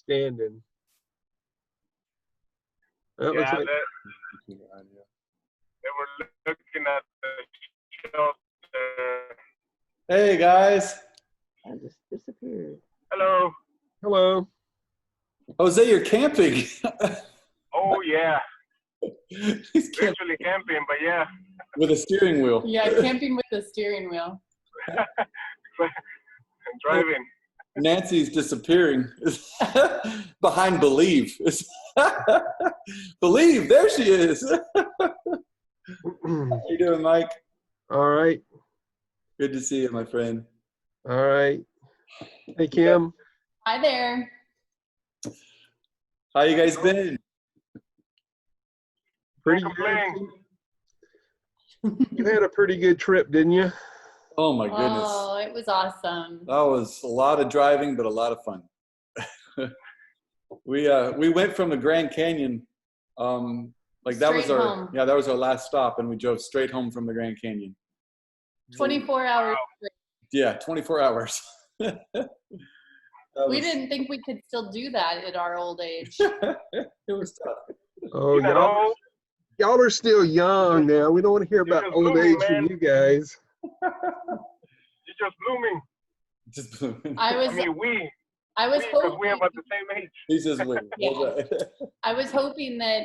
standing. That looks Yeah, like they were looking at the shelter. Hey guys. I just disappeared. Hello. hello. Jose, you're camping. Oh, yeah. He's camping Virtually camping, but yeah. with a steering wheel. Yeah, camping with the steering wheel. Driving. Nancy's disappearing behind Believe. Believe, there she is. How you doing, Mike? All right. Good to see you, my friend. All right. Hey, Kim. Hi there. How you guys been? Pretty Can't good. complain. You had a pretty good trip, didn't you? Oh my goodness. Oh, it was awesome. That was a lot of driving, but a lot of fun. We went from the Grand Canyon, like that was Straight our home. that was our last stop, and we drove straight home from the Grand Canyon. 24 hours. Yeah, 24 hours. We didn't think we could still do that at our old age. It was tough. Oh, You know, y'all are still young now. We don't want to hear about just old blooming, age from man. you guys. you're just blooming. Just blooming. I was I mean, hoping, because we about the same age. He's just blooming. Yeah. I was hoping that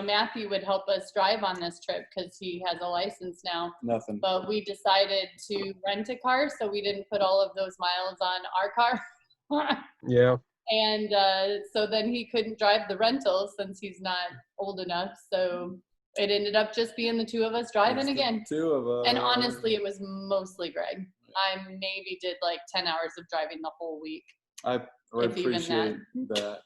Matthew would help us drive on this trip because he has a license now. Nothing. But we decided to rent a car, so we didn't put all of those miles on our car. Yeah. And so then he couldn't drive the rental since he's not old enough. So it ended up just being the two of us driving again. Two of us. And honestly, it was mostly Greg. I maybe did like 10 hours of driving the whole week. I if even appreciate that.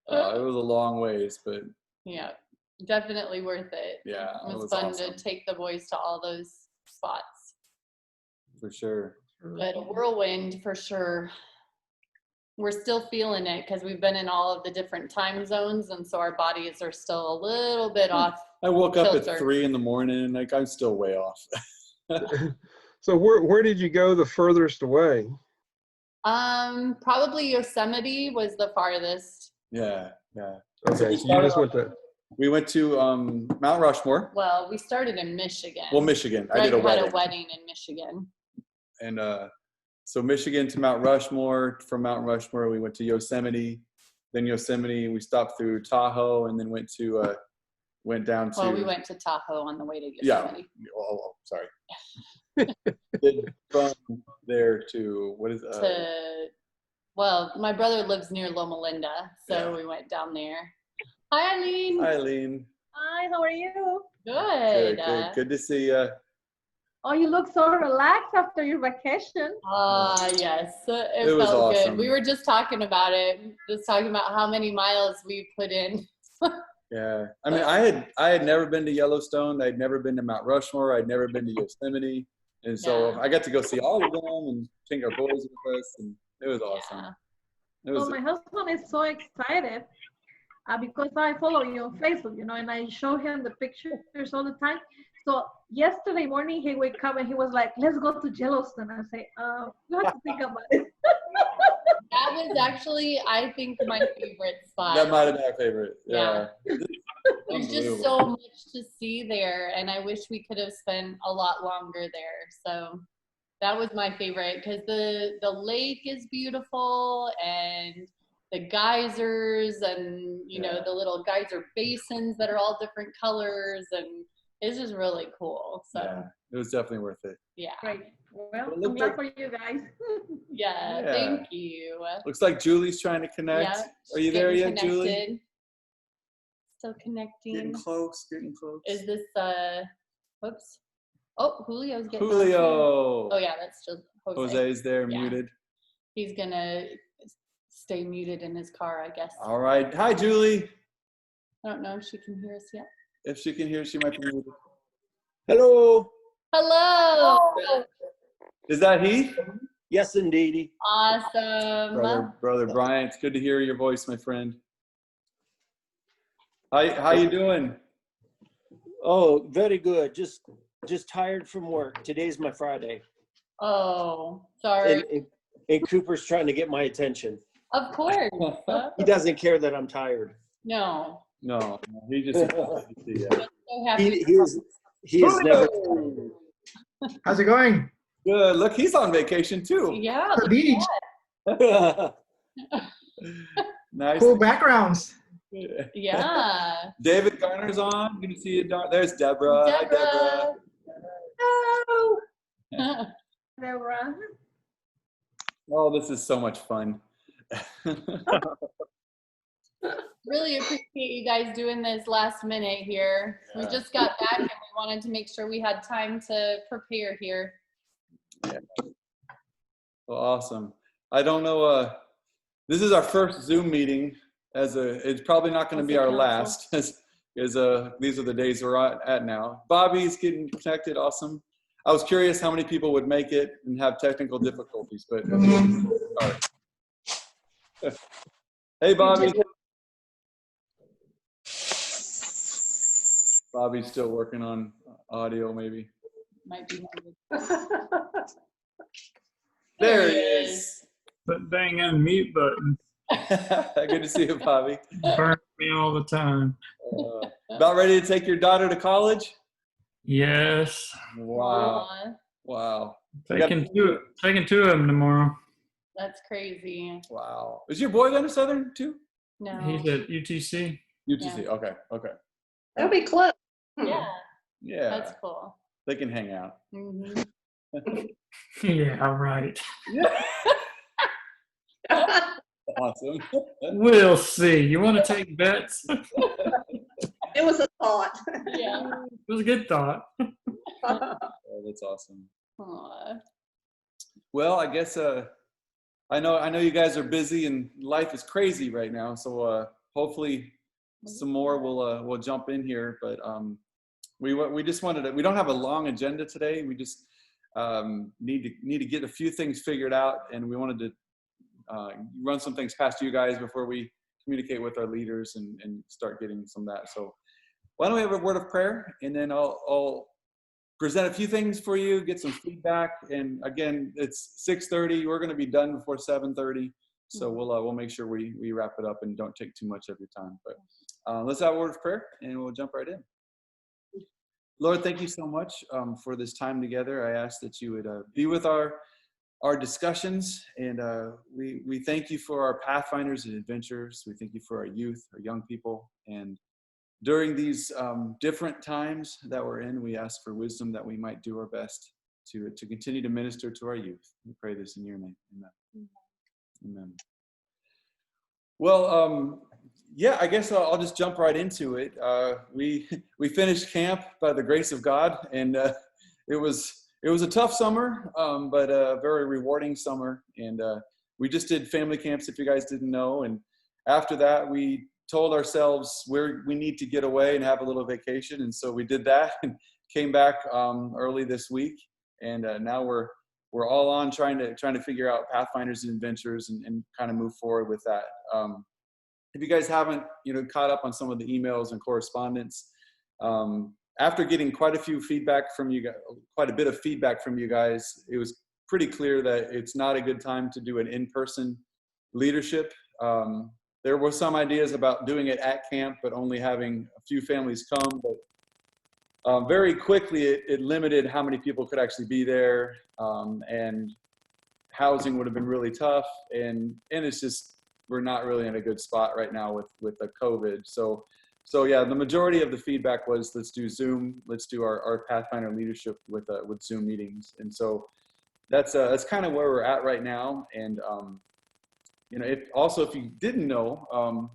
It was a long ways, but Yeah, definitely worth it. yeah, It was fun awesome. to take the boys to all those spots. For sure. But a whirlwind for sure. We're still feeling it because we've been in all of the different time zones, and so our bodies are still a little bit off. I woke up Filter. at 3 in the morning, like I'm still way off. So where did you go the furthest away? Probably Yosemite was the farthest. Yeah. Okay, so you just went to. We went to Mount Rushmore. Well, we started in Michigan. Well, Michigan. I Greg did a wedding. had a wedding in Michigan. And so Michigan to Mount Rushmore. From Mount Rushmore, we went to Yosemite. Then Yosemite, we stopped through Tahoe, and then went down to. Well, we went to Tahoe on the way to Yeah. Yosemite. Oh, sorry. Then from there to what is Well, my brother lives near Loma Linda, so we went down there. Hi, Eileen. Eileen. Hi, how are you? Good. Good to see you. Oh, you look so relaxed after your vacation. Yes, it It was felt awesome. good. We were just talking about it, just talking about how many miles we put in. Yeah, I mean, I had never been to Yellowstone. I'd never been to Mount Rushmore. I'd never been to Yosemite, and so Yeah. I got to go see all of them and take our boys with us, and it was awesome. Yeah. It was. Well, my husband is so excited because I follow you on Facebook, and I show him the pictures all the time. So yesterday morning he wake up and he was like, "Let's go to Yellowstone." I say, "You have to think about it." That was actually, I think, my favorite spot. That might have been our favorite. Yeah. There's just so Unbelievable. much to see there, and I wish we could have spent a lot longer there. So that was my favorite because the lake is beautiful, and the geysers, and the little geyser basins that are all different colors, and it's just really cool. So Yeah, it was definitely worth it. yeah, Great. Well, It I'm looked glad like- for you guys. yeah. Yeah. Thank you. Looks like Julie's trying to connect. Yeah, Are you there getting yet, Julie? connected. Still connecting. Getting close. Is this whoops. Oh, Julio's getting on Julio. too. Oh yeah, that's just Jose. Jose's there, Yeah. muted. He's gonna stay muted in his car, I guess. All right. Hi, Julie. I don't know if she can hear us yet. If she can hear, she might be muted. Hello. Hello. Is that he? Yes, indeedy. Awesome. Brother Brian, it's good to hear your voice, my friend. How you doing? Oh, very good. Just tired from work. Today's my Friday. Oh, sorry. And Cooper's trying to get my attention. Of course. He doesn't care that I'm tired. No. No, he just. Yeah. So happy. He is never. How's it going? Good. Look, he's on vacation too. Yeah. The beach. Nice. Cool backgrounds. Yeah. David Garner's on. Good to see you. There's Deborah. Hi, Deborah. Hello. Deborah. Oh, this is so much fun. Really appreciate you guys doing this last minute here. We just got back and we wanted to make sure we had time to prepare here. Yeah. Well, awesome. I don't know. This is our first Zoom meeting. It's probably not going to be our last. As these are the days we're at now. Bobby's getting connected. Awesome. I was curious how many people would make it and have technical difficulties, but hey, Bobby. Bobby's still working on audio, maybe. Might be. There he is. That dang unmute button Good to see you, Bobby. burns me all the time. About ready to take your daughter to college? Yes. Wow. Aw, Wow. Taking two of them tomorrow. that's crazy. Wow. Is your boy going to Southern too? No. He's at UTC. UTC. Okay. Okay. That'll be close. Yeah, Yeah. that's cool. They can hang out. Hmm. Yeah, right. Awesome. We'll see. You want to take bets? It It was a thought. Yeah. was a good thought. Oh, that's awesome. Aw. Well, I guess I know you guys are busy and life is crazy right now. So hopefully some more we'll jump in here. But we just wanted to. We don't have a long agenda today. We just need to get a few things figured out, and we wanted to run some things past you guys before we communicate with our leaders and start getting some of that. So why don't we have a word of prayer, and then I'll present a few things for you, get some feedback. And again, it's 6:30. We're going to be done before 7:30. So we'll make sure we wrap it up and don't take too much of your time. But let's have a word of prayer, and we'll jump right in. Lord, thank you so much for this time together. I ask that you would be with our discussions, and we thank you for our Pathfinders and Adventurers. We thank you for our youth, our young people, and during these different times that we're in, we ask for wisdom that we might do our best to continue to minister to our youth. We pray this in your name. Amen. Amen. Well, yeah, I guess I'll just jump right into it. We finished camp by the grace of God, and it was a tough summer, but a very rewarding summer. And we just did family camps, if you guys didn't know. And after that, we told ourselves we need to get away and have a little vacation. And so we did that and came back early this week. And now we're all on trying to figure out Pathfinders and Adventurers and kind of move forward with that. If you guys haven't, caught up on some of the emails and correspondence, after getting quite a bit of feedback from you guys, it was pretty clear that it's not a good time to do an in-person leadership. There were some ideas about doing it at camp, but only having a few families come. But very quickly, it limited how many people could actually be there, and housing would have been really tough. And it's just, we're not really in a good spot right now with the COVID. So yeah, the majority of the feedback was, let's do Zoom. Let's do our Pathfinder leadership with Zoom meetings. And so that's kind of where we're at right now. And if you didn't know,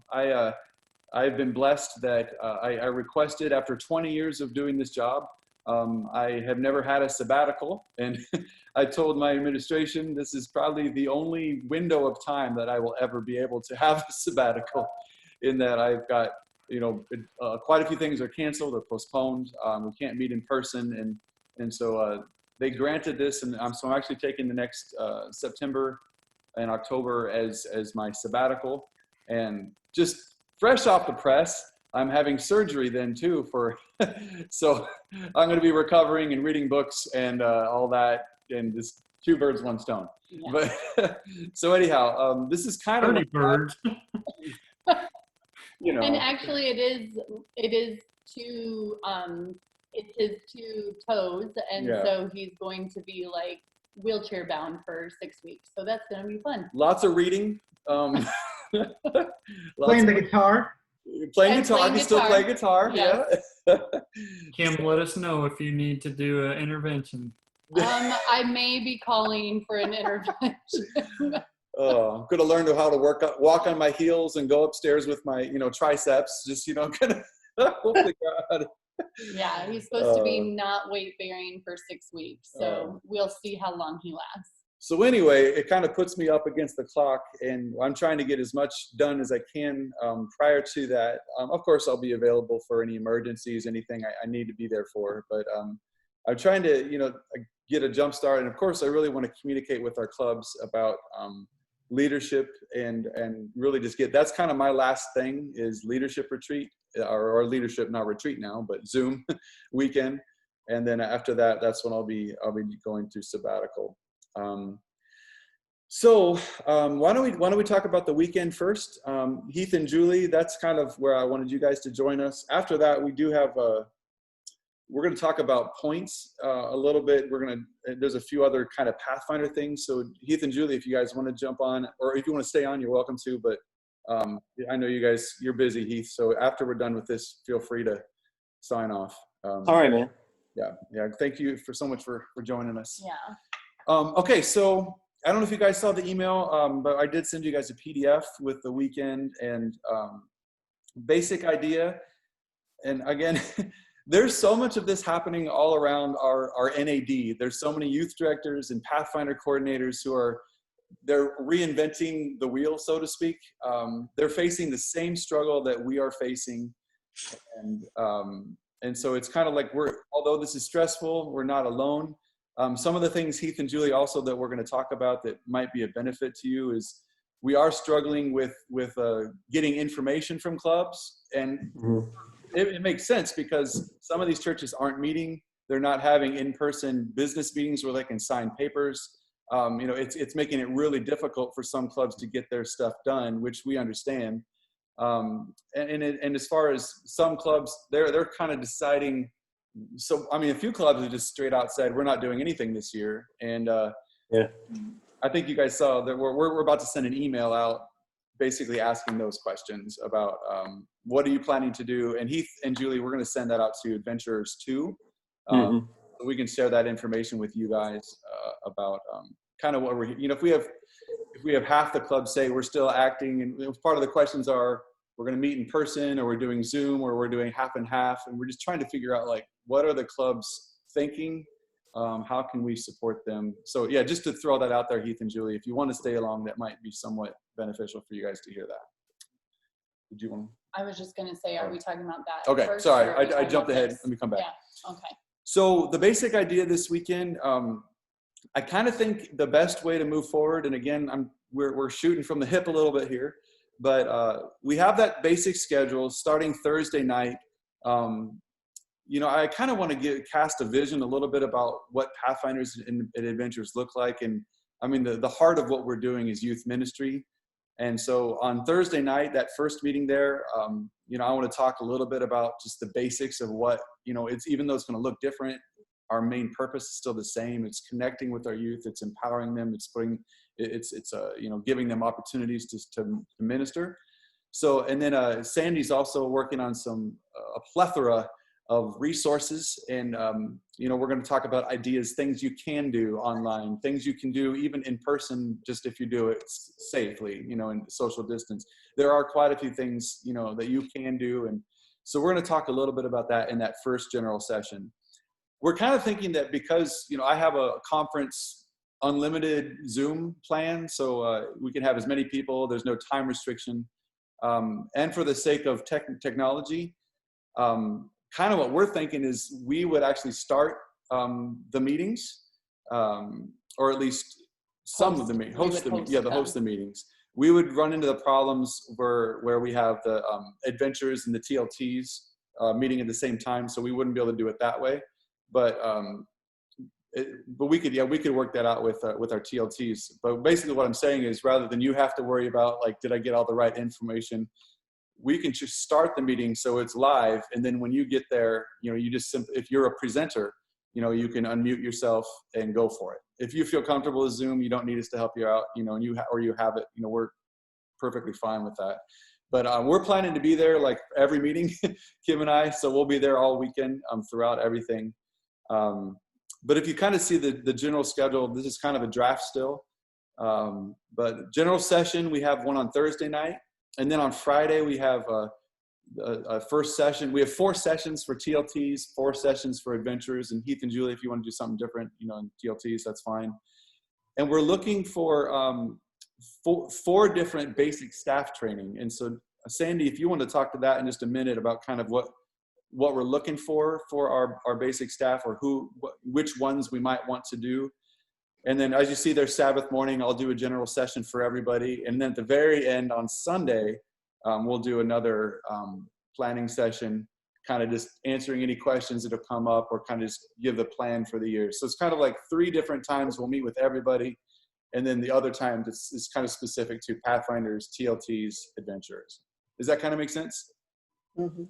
I've been blessed that I requested, after 20 years of doing this job, I have never had a sabbatical. And I told my administration, this is probably the only window of time that I will ever be able to have a sabbatical, in that I've got, quite a few things are canceled or postponed. We can't meet in person. And so they granted this. And so I'm actually taking the next September and October as my sabbatical. And just fresh off the press, I'm having surgery then too so I'm going to be recovering and reading books and all that, and just two birds, one stone. Yeah. But so anyhow, this is kind of 30 birds. you know. And actually, it is two. It's his two toes, and Yeah. so he's going to be like wheelchair bound for 6 weeks. So that's going to be fun. Lots of reading. Lots Playing the of- guitar. Playing And guitar. playing He still guitar. play guitar. Yes. Yeah. Kim, let us know if you need to do an intervention. I may be calling for an intervention. Oh, I'm gonna learn how to walk on my heels and go upstairs with my, triceps. Just, kind of. Hopefully, God. Yeah, he's supposed to be not weight bearing for 6 weeks. So we'll see how long he lasts. So anyway, it kind of puts me up against the clock, and I'm trying to get as much done as I can prior to that. Of course, I'll be available for any emergencies, anything I need to be there for. But I'm trying to, get a jump start. And of course, I really want to communicate with our clubs about leadership and really just that's kind of my last thing is leadership retreat or leadership, not retreat now, but Zoom weekend. And then after that, that's when I'll be going through sabbatical. So why don't we talk about the weekend first? Heath and Julie, that's kind of where I wanted you guys to join us. After that, we do have we're going to talk about points a little bit. There's a few other kind of Pathfinder things. So Heath and Julie, if you guys want to jump on, or if you want to stay on, you're welcome to. But I know you guys, you're busy, Heath. So after we're done with this, feel free to sign off. All right, man. Yeah. Thank you so much for joining us. Yeah. Okay, so I don't know if you guys saw the email, but I did send you guys a PDF with the weekend and basic idea. And again, there's so much of this happening all around our NAD. There's so many youth directors and Pathfinder coordinators they're reinventing the wheel, so to speak. They're facing the same struggle that we are facing. And so it's kind of like although this is stressful, we're not alone. Some of the things, Heath and Julie, also that we're going to talk about that might be a benefit to you is we are struggling with getting information from clubs. And it makes sense because some of these churches aren't meeting. They're not having in-person business meetings where they can sign papers. It's making it really difficult for some clubs to get their stuff done, which we understand. And as far as some clubs, they're kind of deciding. So, a few clubs have just straight out said, we're not doing anything this year. And I think you guys saw that we're about to send an email out basically asking those questions about what are you planning to do? And Heath and Julie, we're going to send that out to Adventurers too. So we can share that information with you guys about kind of what if we have half the clubs say we're still acting, and part of the questions are, we're going to meet in person, or we're doing Zoom, or we're doing half and half. And we're just trying to figure out, what are the clubs thinking? How can we support them? So yeah, just to throw that out there, Heath and Julie, if you want to stay along, that might be somewhat beneficial for you guys to hear that. Did you want to? I was just going to say, are we talking about that? Okay, first, sorry, or are we I talking jumped about ahead. this? Let me come back. Yeah, okay. So the basic idea this weekend, I kind of think the best way to move forward, and again, we're shooting from the hip a little bit here, but we have that basic schedule starting Thursday night. I kind of want to cast a vision a little bit about what Pathfinders and Adventures look like. And the heart of what we're doing is youth ministry. And so on Thursday night, that first meeting there, I want to talk a little bit about just the basics of what, it's, even though it's going to look different, our main purpose is still the same. It's connecting with our youth. It's empowering them. It's giving them opportunities to minister. So, and then Sandy's also working on a plethora of resources. And, we're going to talk about ideas, things you can do online, things you can do even in person, just if you do it safely, in social distance. There are quite a few things, that you can do. And so we're going to talk a little bit about that in that first general session. We're kind of thinking that because, I have a conference unlimited Zoom plan, so we can have as many people, there's no time restriction. And for the sake of technology, kind of what we're thinking is we would actually start the meetings, or at least some of the meetings, host the meetings. We would run into the problems where we have the adventurers and the TLTs meeting at the same time, so we wouldn't be able to do it that way. But but we could work that out with our TLTs. But basically what I'm saying is, rather than you have to worry about like, did I get all the right information? We can just start the meeting so it's live. And then when you get there, you know, you just if you're a presenter, you know, you can unmute yourself and go for it. If you feel comfortable with Zoom, you don't need us to help you out, you know, and you have it, you know, we're perfectly fine with that. But we're planning to be there like every meeting, Kim and I, so we'll be there all weekend throughout everything. But if you kind of see the general schedule, this is kind of a draft still. But general session, we have one on Thursday night. And then on Friday, we have a first session. We have 4 sessions for TLTs, 4 sessions for adventurers. And Heath and Julie, if you want to do something different, you know, in TLTs, that's fine. And we're looking for 4 different basic staff training. And so, Sandy, if you want to talk to that in just a minute about kind of what we're looking for our basic staff, or which ones we might want to do. And then as you see there, Sabbath morning, I'll do a general session for everybody. And then at the very end on Sunday, we'll do another planning session, kind of just answering any questions that have come up, or kind of just give the plan for the year. So it's kind of like 3 different times we'll meet with everybody. And then the other time it's kind of specific to Pathfinders, TLTs, adventurers. Does that kind of make sense? Mm-hmm.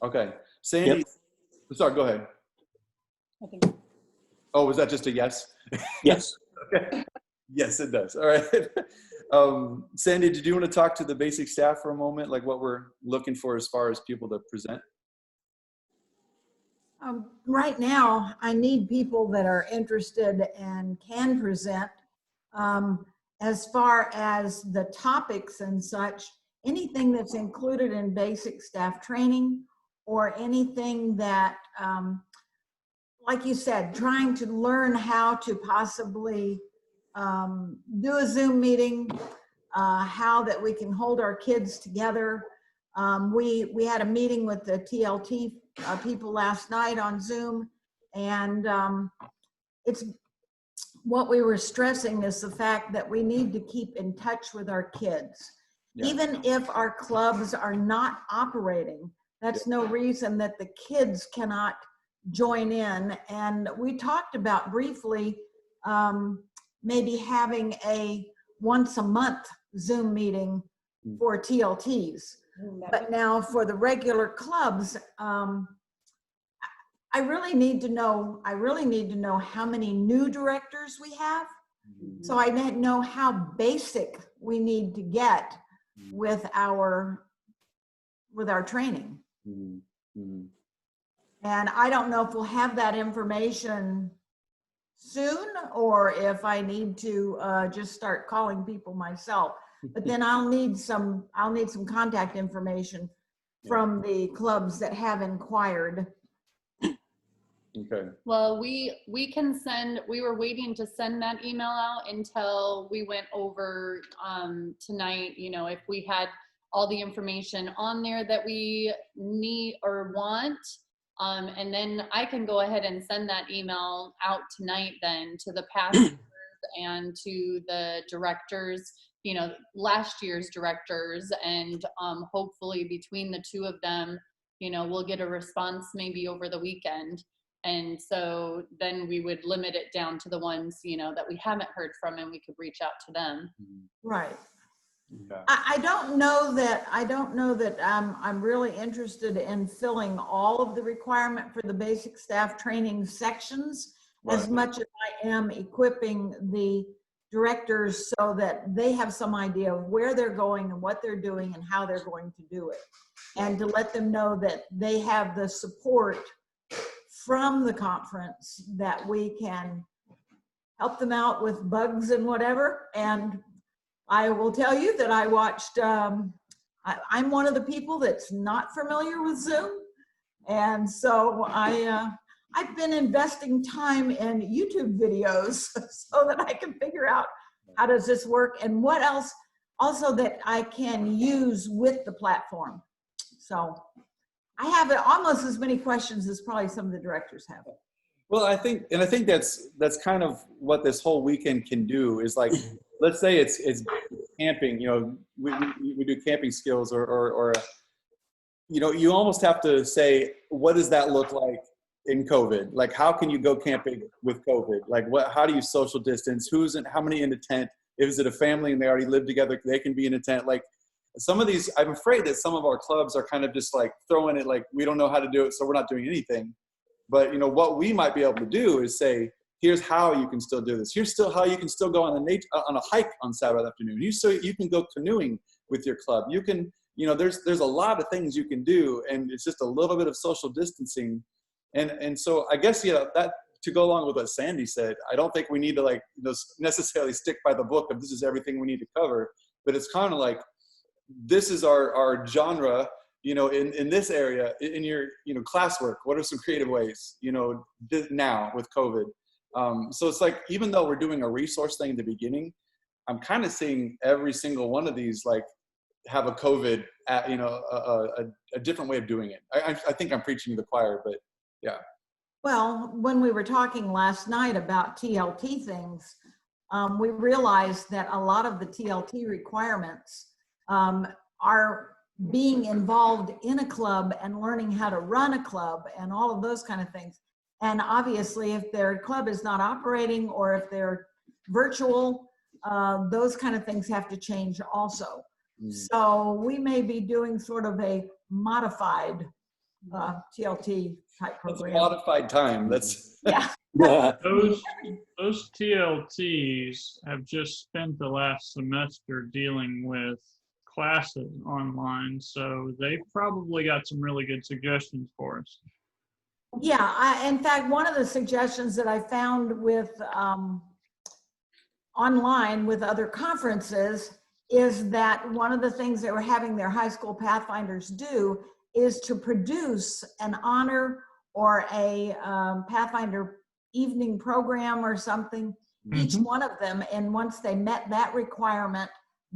Okay. Sandy, sorry, go ahead. I think. Oh, was that just a yes? Yes. Okay. Yes, it does. All right. Sandy, did you want to talk to the basic staff for a moment, like what we're looking for as far as people to present? Right now, I need people that are interested and can present. As far as the topics and such, anything that's included in basic staff training, or anything that, like you said, trying to learn how to possibly do a Zoom meeting, how that we can hold our kids together. We had a meeting with the TLT people last night on Zoom, and it's what we were stressing is the fact that we need to keep in touch with our kids. Yeah. Even if our clubs are not operating, that's no reason that the kids cannot join in. And we talked about briefly maybe having a once a month Zoom meeting for TLTs. But now for the regular clubs, I really need to know how many new directors we have. So I didn't know how basic we need to get with our training. And I don't know if we'll have that information soon, or if I need to just start calling people myself. But then I'll need some contact information from the clubs that have inquired. Okay. Well, we were waiting to send that email out until we went over tonight, you know, if we had all the information on there that we need or want. And then I can go ahead and send that email out tonight then to the pastors and to the directors, you know, last year's directors, and hopefully between the 2 of them, you know, we'll get a response maybe over the weekend. And so then we would limit it down to the ones, you know, that we haven't heard from, and we could reach out to them. Right. Yeah. I don't know that I'm really interested in filling all of the requirement for the basic staff training sections as much as I am equipping the directors so that they have some idea of where they're going and what they're doing and how they're going to do it. And to let them know that they have the support from the conference, that we can help them out with bugs and whatever. And I will tell you that I watched, I'm one of the people that's not familiar with Zoom. And so I've been investing time in YouTube videos so that I can figure out how does this work and what else also that I can use with the platform. So I have almost as many questions as probably some of the directors have. Well, I think that's kind of what this whole weekend can do is, like, let's say it's camping, you know, we do camping skills or you know, you almost have to say, what does that look like in COVID? Like, how can you go camping with COVID? Like, how do you social distance? How many in a tent? Is it a family and they already live together? They can be in a tent. Like, some of these, I'm afraid that some of our clubs are kind of just like throwing it, like, we don't know how to do it, so we're not doing anything. But, you know, what we might be able to do is say, here's how you can still do this. Here's still how you can still go on a hike on Saturday afternoon. You can go canoeing with your club. You can, you know, there's a lot of things you can do, and it's just a little bit of social distancing. And so I guess, you know, that, to go along with what Sandy said, I don't think we need to, like, you know, necessarily stick by the book of this is everything we need to cover, but it's kind of like, this is our genre, you know, in this area, in your, you know, classwork. What are some creative ways, you know, now with COVID? So it's like, even though we're doing a resource thing in the beginning, I'm kind of seeing every single one of these, like, have a COVID, you know, a different way of doing it. I think I'm preaching to the choir, but yeah. Well, when we were talking last night about TLT things, we realized that a lot of the TLT requirements are being involved in a club and learning how to run a club and all of those kind of things. And obviously, if their club is not operating or if they're virtual, those kind of things have to change also. So we may be doing sort of a modified TLT type That's a program. modified time. That's Yeah. Those TLTs have just spent the last semester dealing with classes online, so they've probably got some really good suggestions for us. Yeah, in fact, one of the suggestions that I found with online with other conferences is that one of the things they were having their high school Pathfinders do is to produce an honor or a Pathfinder evening program or something, each one of them. And once they met that requirement,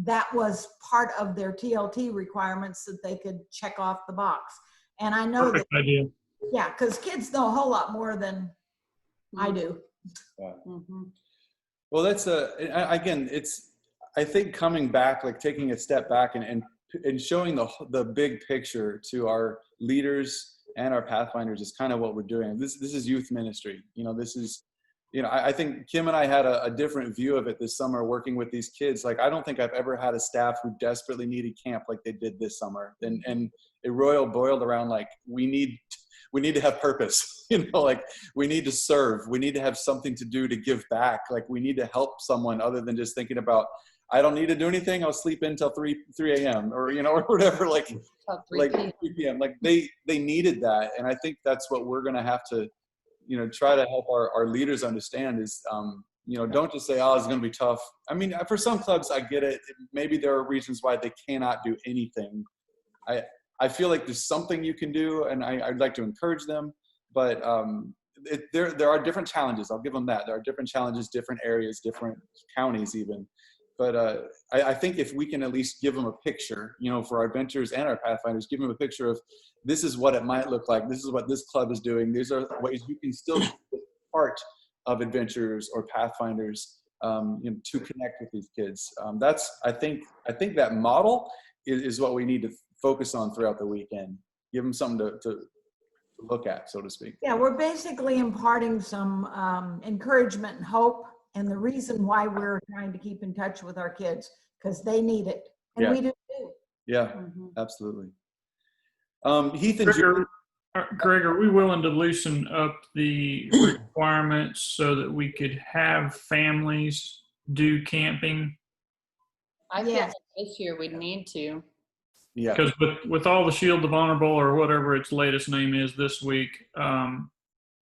that was part of their TLT requirements that they could check off the box. And I know Perfect that, idea. yeah, because kids know a whole lot more than I do. Yeah. Well, that's again, it's, I think coming back, like taking a step back and showing the big picture to our leaders and our Pathfinders is kind of what we're doing. This is youth ministry. You know, this is, you know, I think Kim and I had a different view of it this summer working with these kids. Like, I don't think I've ever had a staff who desperately needed camp like they did this summer. And it boiled around, like, we need to have purpose, you know, like, we need to serve, we need to have something to do to give back. Like, we need to help someone other than just thinking about, I don't need to do anything, I'll sleep in till 3 a.m. or, you know, or whatever, like 3 p.m. Like, they needed that. And I think that's what we're going to have to, you know, try to help our leaders understand is, you know, don't just say, oh, it's going to be tough. I mean, for some clubs, I get it. Maybe there are reasons why they cannot do anything. I feel like there's something you can do, and I'd like to encourage them, but there are different challenges. I'll give them that. There are different challenges, different areas, different counties even. But I think if we can at least give them a picture, you know, for our adventurers and our Pathfinders, give them a picture of this is what it might look like. This is what this club is doing. These are ways you can still be part of adventurers or Pathfinders, you know, to connect with these kids. I think that model is what we need to focus on throughout the weekend. Give them something to look at, so to speak. Yeah, we're basically imparting some encouragement and hope, and the reason why we're trying to keep in touch with our kids, because they need it, and we do too. Yeah, absolutely. Heath and Greg, are we willing to loosen up the requirements so that we could have families do camping? I feel like this year we'd need to. Yeah. Because with all the Shield of Honor Bowl or whatever its latest name is this week,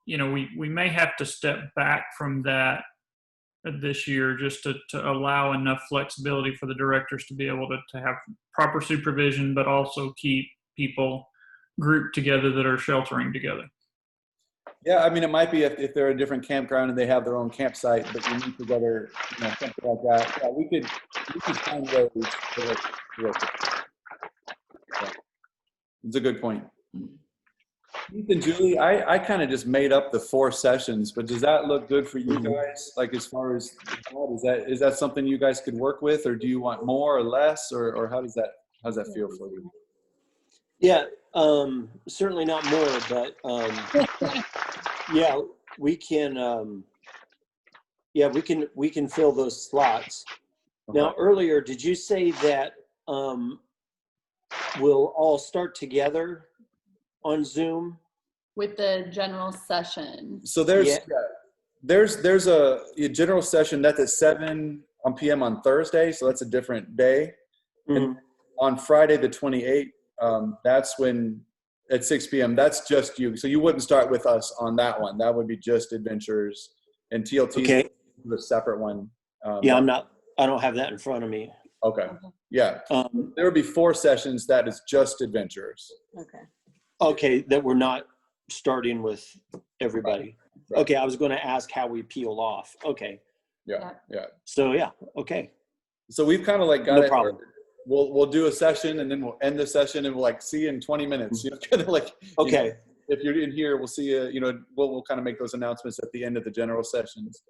you know, we may have to step back from that this year just to allow enough flexibility for the directors to be able to have proper supervision, but also keep people grouped together that are sheltering together. Yeah, I mean, it might be if they're a different campground and they have their own campsite, but you meet together, you know, something like that. Yeah, we could find ways to work. Yeah. It's a good point. Heath and Julie, I kind of just made up the 4 sessions, but does that look good for you guys? Like, as far as is that something you guys could work with, or do you want more or less, or how's that feel for you? Yeah, Certainly not more, but yeah, we can. Yeah, we can fill those slots. Now, earlier, did you say that we'll all start together on Zoom? With the general session. So there's Yeah. there's a general session that's at 7 p.m. on Thursday, so that's a different day. And on Friday the 28th, that's when at 6 p.m. that's just you. So you wouldn't start with us on that one. That would be just Adventurers, and TLT Okay. is a separate one. Yeah, I don't have that in front of me. Okay. Yeah. There would be 4 sessions that is just Adventurers. Okay. Okay, that we're not starting with everybody. Right. Okay, I was going to ask how we peel off. Okay. Yeah. So yeah, okay. So we've kind of like got No it. problem. We'll do a session and then we'll end the session and we'll like see you in 20 minutes. You know, kind of like, Okay. you know, if you're in here, we'll see you. You know, we'll kind of make those announcements at the end of the general sessions.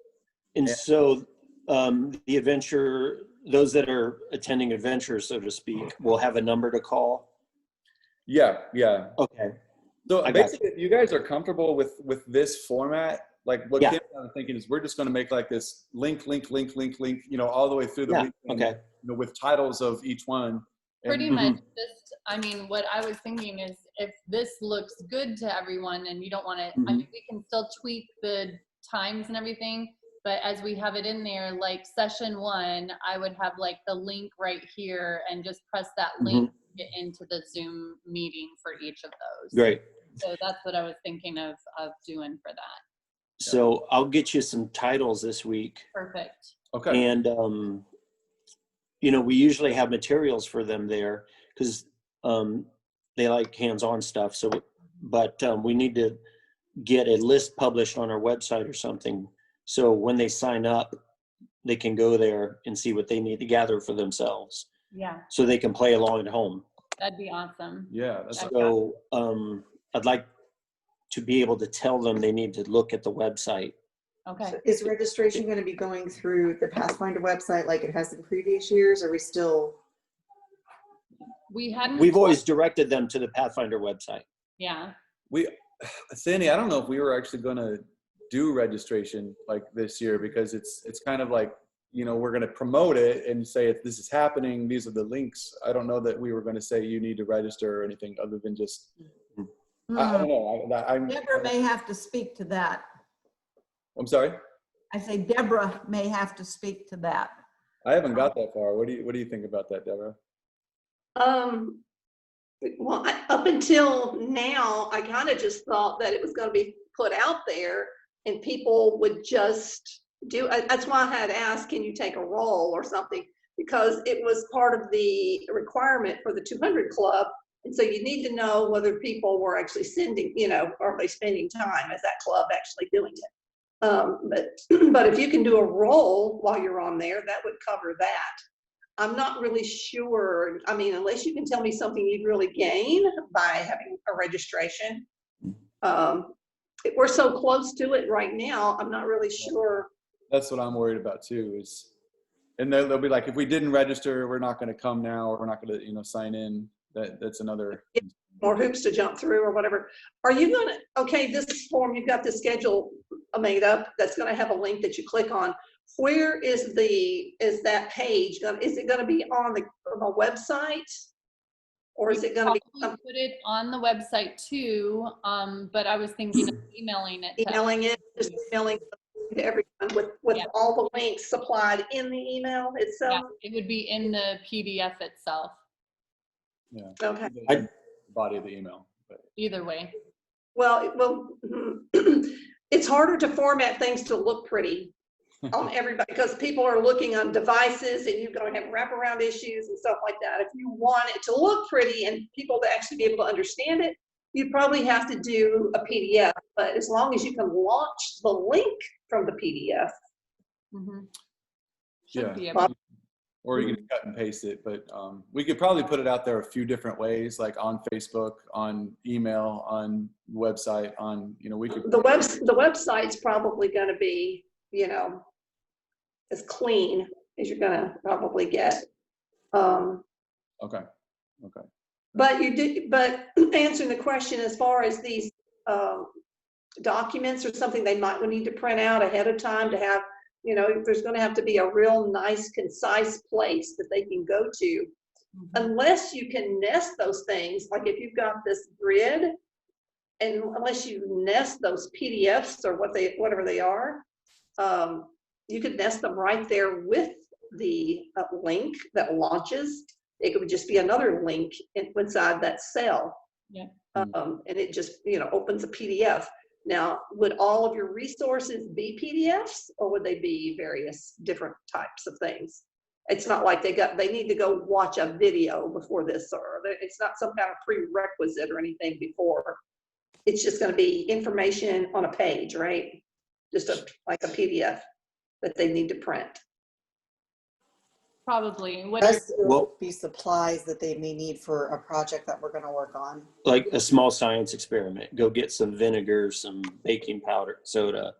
And so the adventure, those that are attending adventures, so to speak, will have a number to call. Yeah. Okay. So I got basically, if you guys are comfortable with this format, like what Yeah. Kim and I are thinking is we're just going to make like this link, you know, all the way through the Yeah. weekend, Okay. you know, with titles of each one. Pretty And- much just, I mean, what I was thinking is if this looks good to everyone and you don't want to, I mean, we can still tweak the times and everything, but as we have it in there, like session 1, I would have like the link right here and just press that link to get into the Zoom meeting for each of those. Great. So that's what I was thinking of doing for that. So I'll get you some titles this week. Perfect. Okay. And, you know, we usually have materials for them there because they like hands-on stuff. So, but we need to get a list published on our website or something. So when they sign up, they can go there and see what they need to gather for themselves. Yeah, So they can play along at home. that'd be awesome. Yeah. That's So I'd like to be able to tell them they need to look at the website. Okay. So is registration going to be going through the Pathfinder website like it has in previous years? Or are we still? We've always directed them to the Pathfinder website. Yeah. Sandy, I don't know if we were actually going to do registration like this year because it's kind of like, you know, we're going to promote it and say if this is happening, these are the links. I don't know that we were going to say you need to register or anything other than just, I don't know. Deborah may have to speak to that. I'm sorry? I say Deborah may have to speak to that. I haven't got that far. What do you think about that, Deborah? Well, up until now, I kind of just thought that it was going to be put out there and people would just do it. That's why I had asked, can you take a roll or something? Because it was part of the requirement for the 200 Club. And so you need to know whether people were actually sending, you know, are they spending time? Is that club actually doing it? But if you can do a roll while you're on there, that would cover that. I'm not really sure. I mean, unless you can tell me something you'd really gain by having a registration. We're so close to it right now. I'm not really sure. That's what I'm worried about too is, and they'll be like, if we didn't register, we're not going to come now, or we're not going to, you know, sign in. That's another. More hoops to jump through or whatever. Are you going to, okay, this form, you've got the schedule made up that's going to have a link that you click on. Where is that page going? Is it going to be on the website? Or is it going to be? Put it on the website too, but I was thinking of emailing it. Just emailing to everyone with all the links supplied in the email itself? Yeah, it would be in the PDF itself. Yeah. Okay. The body of the email. But. Either way. Well, it's harder to format things to look pretty on everybody because people are looking on devices and you're going to have wraparound issues and stuff like that. If you want it to look pretty and people to actually be able to understand it, you'd probably have to do a PDF. But as long as you can launch the link from the PDF. Yeah. Or you can cut and paste it, but we could probably put it out there a few different ways, like on Facebook, on email, on website, on, you know, we could. The website's probably going to be, you know, as clean as you're going to probably get. Okay. But answering the question as far as these documents or something they might need to print out ahead of time to have, there's going to have to be a real nice, concise place that they can go to. Unless you can nest those things, like if you've got this grid, and unless you nest those PDFs or whatever they are, you could nest them right there with the link that launches. It could just be another link inside that cell. Yeah. And it just, opens a PDF. Now, would all of your resources be PDFs, or would they be various different types of things? It's not like they need to go watch a video before this, or it's not some kind of prerequisite or anything before. It's just going to be information on a page, right? Just like a PDF that they need to print. Probably. Plus, it will be supplies that they may need for a project that we're going to work on. Like a small science experiment. Go get some vinegar, some baking powder, soda,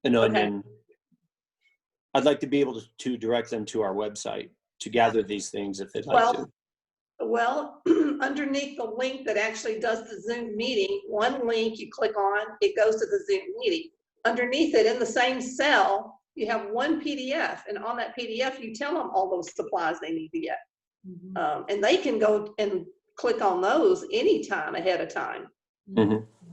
an onion. I'd like to be able to direct them to our website to gather these things if they'd like to. Well, underneath the link that actually does the Zoom meeting, one link you click on, it goes to the Zoom meeting. Underneath it, in the same cell, you have one PDF, and on that PDF, you tell them all those supplies they need to get. And they can go and click on those anytime ahead of time.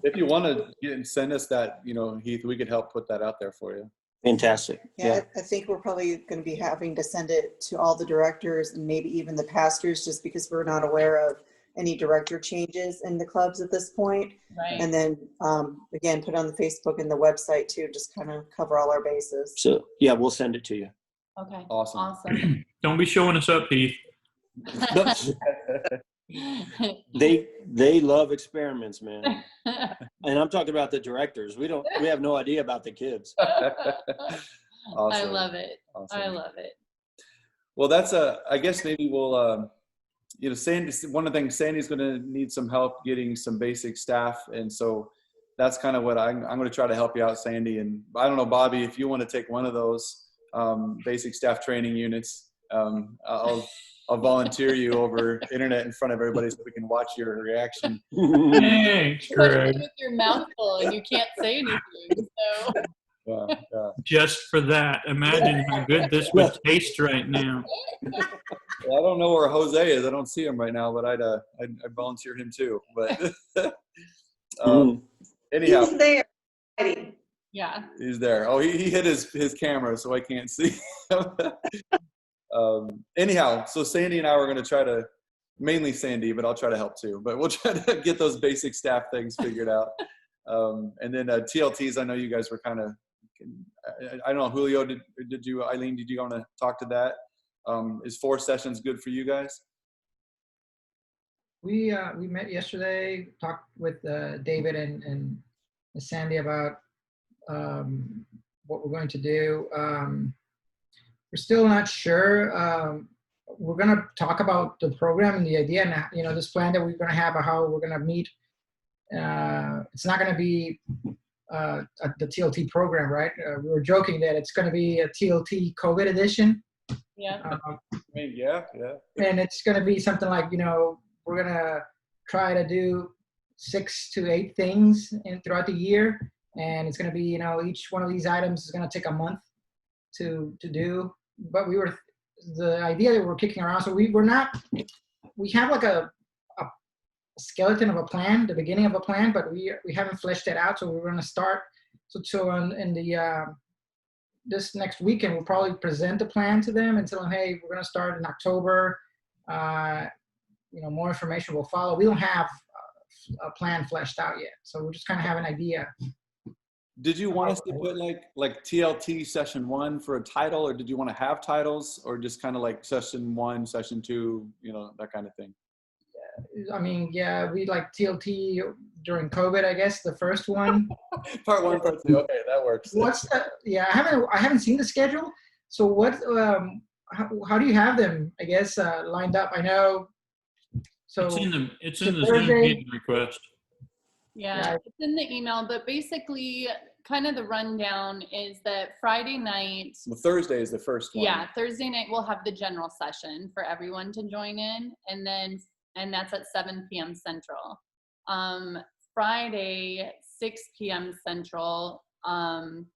If you want to send us that, Heath, we could help put that out there for you. Fantastic. Yeah, I think we're probably going to be having to send it to all the directors and maybe even the pastors, just because we're not aware of any director changes in the clubs at this point. Right. And then again, put on the Facebook and the website too, just kind of cover all our bases. So yeah, we'll send it to you. Okay. Awesome. Don't be showing us up, Heath. They love experiments, man. And I'm talking about the directors. We have no idea about the kids. Awesome. I love it. Awesome. I love it. Well, I guess maybe we'll, Sandy, one of the things, Sandy's going to need some help getting some basic staff. And so that's kind of what I'm going to try to help you out, Sandy. And I don't know, Bobby, if you want to take one of those basic staff training units, I'll volunteer you over internet in front of everybody so we can watch your reaction. Thanks, Greg. With your mouth full and you can't say anything. So. Yeah. Just for that, imagine how good this would taste right now. Well, I don't know where Jose is. I don't see him right now, but I'd volunteer him too. But anyhow, He's there. Yeah. He's there. Oh, he hit his camera, so I can't see him. Anyhow, so Sandy and I are going to try to, mainly Sandy, but I'll try to help too. But we'll try to get those basic staff things figured out. And then TLTs, I know you guys were kind of, I don't know, Julio, did you, Eileen, did you want to talk to that? Is 4 sessions good for you guys? We met yesterday, talked with David and Sandy about what we're going to do. We're still not sure. We're going to talk about the program and the idea, and this plan that we're going to have, how we're going to meet. It's not going to be the TLT program, right? We were joking that it's going to be a TLT COVID edition. Yeah. Yeah. And it's going to be something like, we're going to try to do 6 to 8 things throughout the year. And it's going to be, each one of these items is going to take a month to do. But the idea that we're kicking around, so we have like a skeleton of a plan, the beginning of a plan, but we haven't fleshed it out. So we're going to start. So in the this next weekend, we'll probably present the plan to them and tell them, hey, we're going to start in October. More information will follow. We don't have a plan fleshed out yet, so we're just kind of have an idea. Did you want us to put like TLT session 1 for a title, or did you want to have titles, or just kind of like session 1, session 2, that kind of thing? I mean, yeah, we like TLT during COVID, I guess, the first one. Part 1, part 2. Okay, that works. I haven't seen the schedule. So what? How do you have them? I guess lined up. I know. So it's in the Zoom meeting request. Yeah, it's in the email, but basically kind of the rundown is that Friday night. Well, Thursday is the first one. Yeah, Thursday night we'll have the general session for everyone to join in. And then and that's at 7 p.m. Central. Friday, 6 p.m. Central, and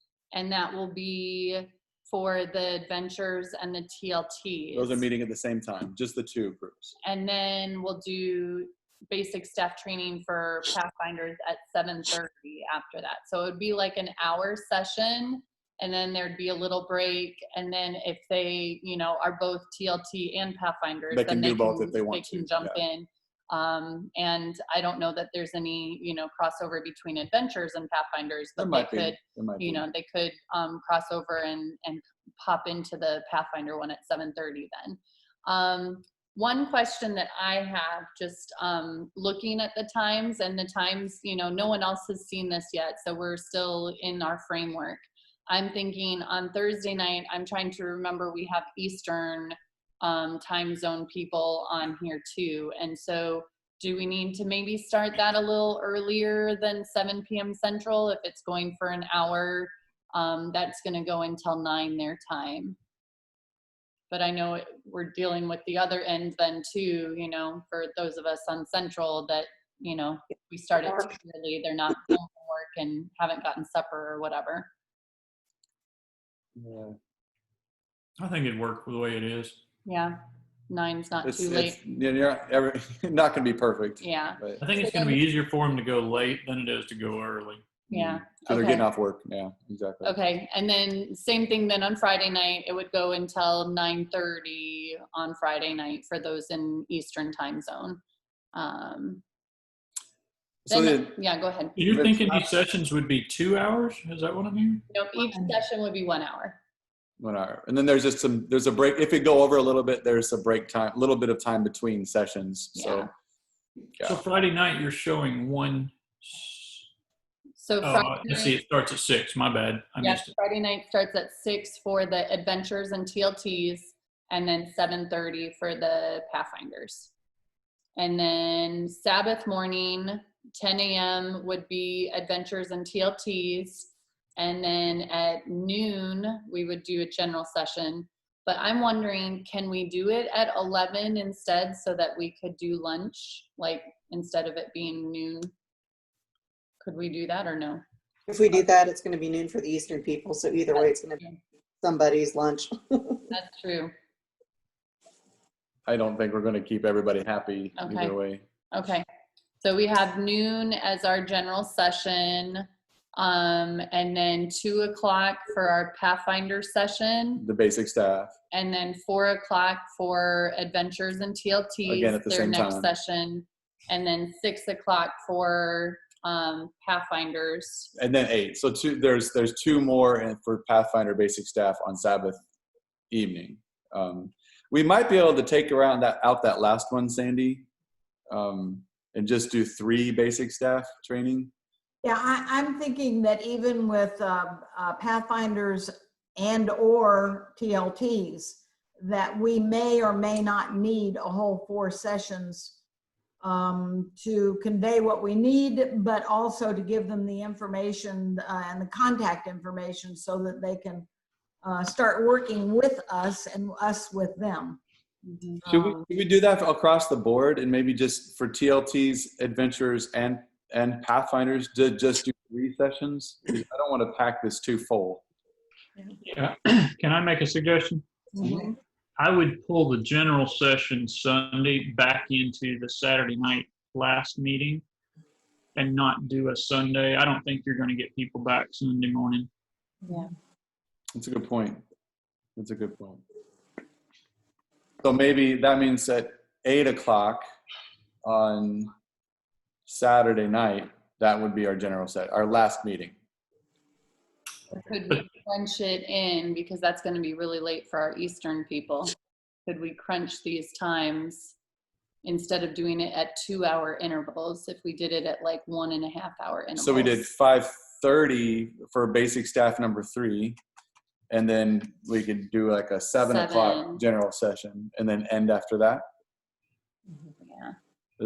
that will be for the Adventures and the TLTs. Those are meeting at the same time, just the two groups. And then we'll do basic staff training for Pathfinders at 7:30 after that. So it would be like an hour session, and then there'd be a little break. And then if they, you know, are both TLT and Pathfinders, They then can do both if they want can to, jump yeah. in. And I don't know that there's any, you know, crossover between Adventures and Pathfinders, but they could, you know, they could cross over and pop into the Pathfinder one at 7:30 then. One question that I have, just looking at the times, and the times, you know, no one else has seen this yet, so we're still in our framework. I'm thinking on Thursday night, I'm trying to remember we have Eastern time zone people on here too. And so do we need to maybe start that a little earlier than 7 p.m. Central? If it's going for an hour, that's going to go until 9 their time. But I know we're dealing with the other end then too, you know, for those of us on Central that, you know, we start at too early, they're not home from work and haven't gotten supper or whatever. Yeah. I think it'd work the way it is. Yeah, 9's not too late. You're not going to be perfect. Yeah. But I think it's going to be easier for them to go late than it is to go early. Yeah. So they're getting off work. Yeah, exactly. Okay, and then same thing then on Friday night, it would go until 9:30 on Friday night for those in Eastern time zone. So yeah, go ahead. You're thinking these sessions would be 2 hours? Is that what I'm hearing? Nope, each session would be 1 hour. 1 hour. And then there's just there's a break. If it go over a little bit, there's a break time, a little bit of time between sessions. So, So Friday night, you're showing one. So Friday let's see, it starts at 6. My bad. I missed it. Friday night starts at 6 for the Adventures and TLTs, and then 7:30 for the Pathfinders. And then Sabbath morning, 10 a.m. would be Adventures and TLTs. And then at noon, we would do a general session. But I'm wondering, can we do it at 11 instead so that we could do lunch, like instead of it being noon? Could we do that or no? If we do that, it's going to be noon for the Eastern people. So either way, it's going to be somebody's lunch. That's true. I don't think we're going to keep everybody happy either way. Okay. So we have noon as our general session, and then 2 o'clock for our Pathfinder session. The basic staff. And then 4 o'clock for Adventures and TLTs, again at the their same next time. session. And then 6 o'clock for Pathfinders. And then 8. So there's 2 more for Pathfinder basic staff on Sabbath evening. We might be able to take out that last one, Sandy, and just do 3 basic staff training. Yeah, I'm thinking that even with Pathfinders and or TLTs, that we may or may not need a whole 4 sessions to convey what we need, but also to give them the information and the contact information so that they can start working with us and us with them. Should we do that across the board and maybe just for TLTs, Adventurers, and Pathfinders to just do 3 sessions? I don't want to pack this too full. Yeah. Can I make a suggestion? Mm-hmm. I would pull the general session Sunday back into the Saturday night last meeting and not do a Sunday. I don't think you're going to get people back Sunday morning. Yeah. That's a good point. That's a good point. So maybe that means at 8 o'clock on Saturday night, that would be our general set, our last meeting. Could we crunch it in, because that's going to be really late for our Eastern people? Could we crunch these times instead of doing it at 2-hour intervals? If we did it at like 1.5-hour intervals. So we did 5:30 for basic staff number 3, and then we could do like a 7 o'clock general session, and then end after that. Yeah.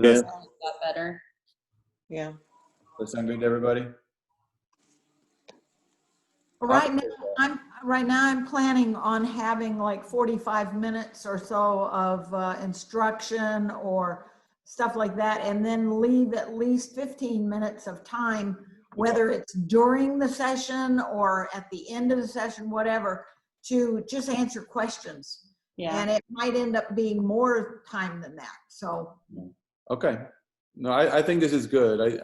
Does that better? Yeah. that sound good to everybody? Right now, I'm planning on having like 45 minutes or so of instruction or stuff like that, and then leave at least 15 minutes of time, whether it's during the session or at the end of the session, whatever, to just answer questions. Yeah. And it might end up being more time than that. So. Okay. No, I think this is good.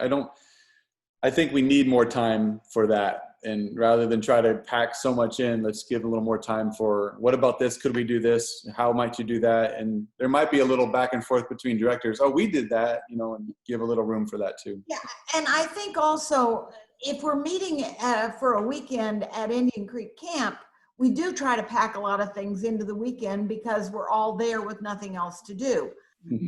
I think we need more time for that. And rather than try to pack so much in, let's give a little more time for, what about this? Could we do this? How might you do that? And there might be a little back and forth between directors. Oh, we did that, you know, and give a little room for that too. Yeah, and I think also, if we're meeting for a weekend at Indian Creek Camp, we do try to pack a lot of things into the weekend because we're all there with nothing else to do.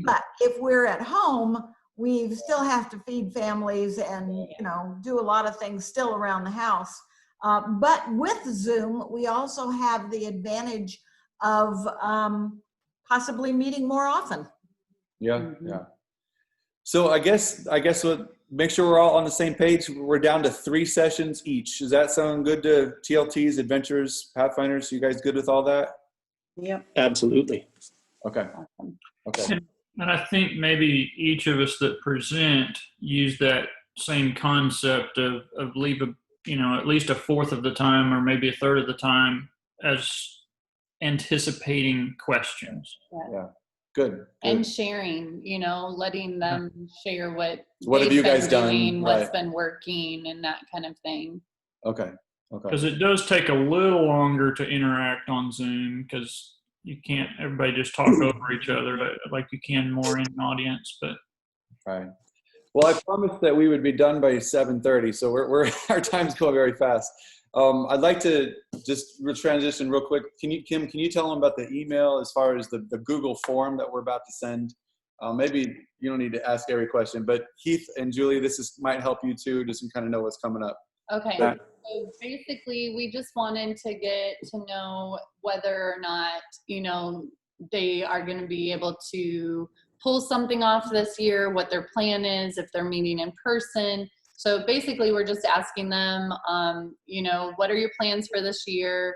But if we're at home, we still have to feed families and, you know, do a lot of things still around the house. But with Zoom, we also have the advantage of possibly meeting more often. Yeah, yeah. So I guess we'll make sure we're all on the same page. We're down to 3 sessions each. Does that sound good to TLTs, Adventurers, Pathfinders? You guys good with all that? Yep. Absolutely. Okay. Okay. And I think maybe each of us that present use that same concept of leave at least a fourth of the time or maybe a third of the time as anticipating questions. Yeah. Good. And sharing, letting them share what have they've you been guys done? doing, what's Right. been working, and that kind of thing. Okay. Because it does take a little longer to interact on Zoom because you can't everybody just talk over each other like you can more in an audience. But right. Well, I promised that we would be done by 7:30, so we're our time's going very fast. I'd like to just transition real quick. Kim, can you tell them about the email as far as the Google form that we're about to send? Maybe you don't need to ask every question, but Keith and Julie, might help you too, just to kind of know what's coming up. Okay. That- So basically, we just wanted to get to know whether or not, they are going to be able to pull something off this year, what their plan is, if they're meeting in person. So basically, we're just asking them, what are your plans for this year?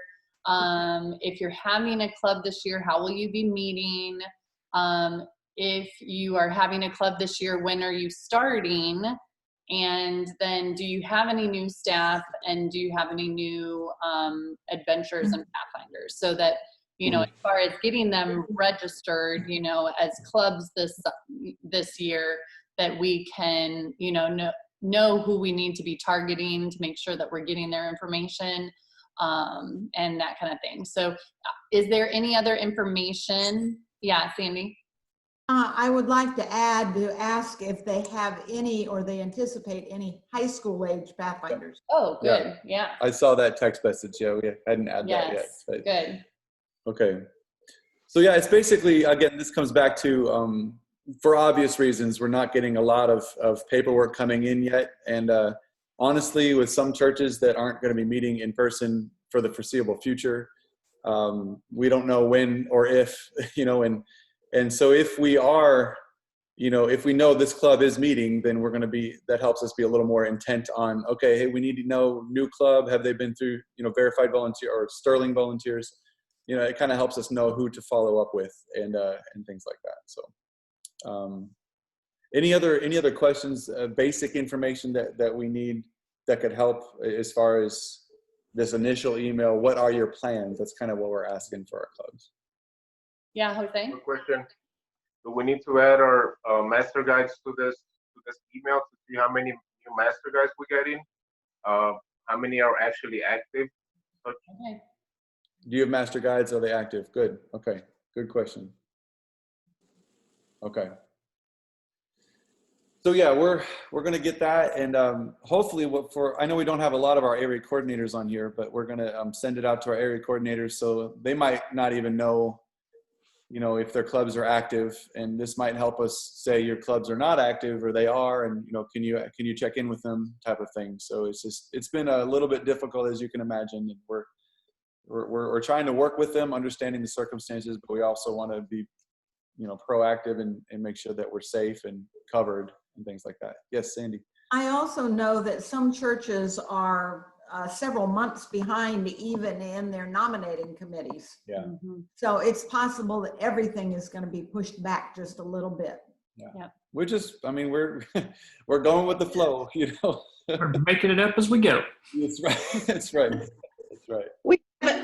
If you're having a club this year, how will you be meeting? If you are having a club this year, when are you starting? And then do you have any new staff, and do you have any new adventurers and pathfinders, so that, as far as getting them registered, as clubs this year, that we can, know who we need to be targeting to make sure that we're getting their information, and that kind of thing. So is there any other information? Yeah, Sandy? I would like to ask if they have any, or they anticipate any high school age Pathfinders. Oh, good. Yeah. I saw that text message. Yeah, we hadn't added that yet. Yes, But, good. okay. So yeah, it's basically, again, this comes back to, for obvious reasons, we're not getting a lot of paperwork coming in yet. And honestly, with some churches that aren't going to be meeting in person for the foreseeable future, we don't know when or if, and so if we are, if we know this club is meeting, then that helps us be a little more intent on, okay, hey, we need to know new club. Have they been through, verified volunteer or Sterling volunteers? It kind of helps us know who to follow up with and things like that. So any other questions, basic information that we need that could help as far as this initial email? What are your plans? That's kind of what we're asking for our clubs. Yeah, Jose? Quick question. Do we need to add our master guides to this email to see how many new master guides we're getting? How many are actually active? Okay. Do you have master guides? Are they active? Good. Okay. Good question. Okay. So yeah, we're going to get that, and hopefully, I know we don't have a lot of our area coordinators on here, but we're going to send it out to our area coordinators, so they might not even know, if their clubs are active, and this might help us say your clubs are not active or they are, and can you check in with them, type of thing. So it's been a little bit difficult, as you can imagine, and we're trying to work with them, understanding the circumstances, but we also want to be proactive and make sure that we're safe and covered and things like that. Yes, Sandy. I also know that some churches are several months behind even in their nominating committees. Yeah. So it's possible that everything is going to be pushed back just a little bit. Yeah. We're just, I mean, we're going with the flow, you know. We're making it up as we go. That's right. That's right. That's right.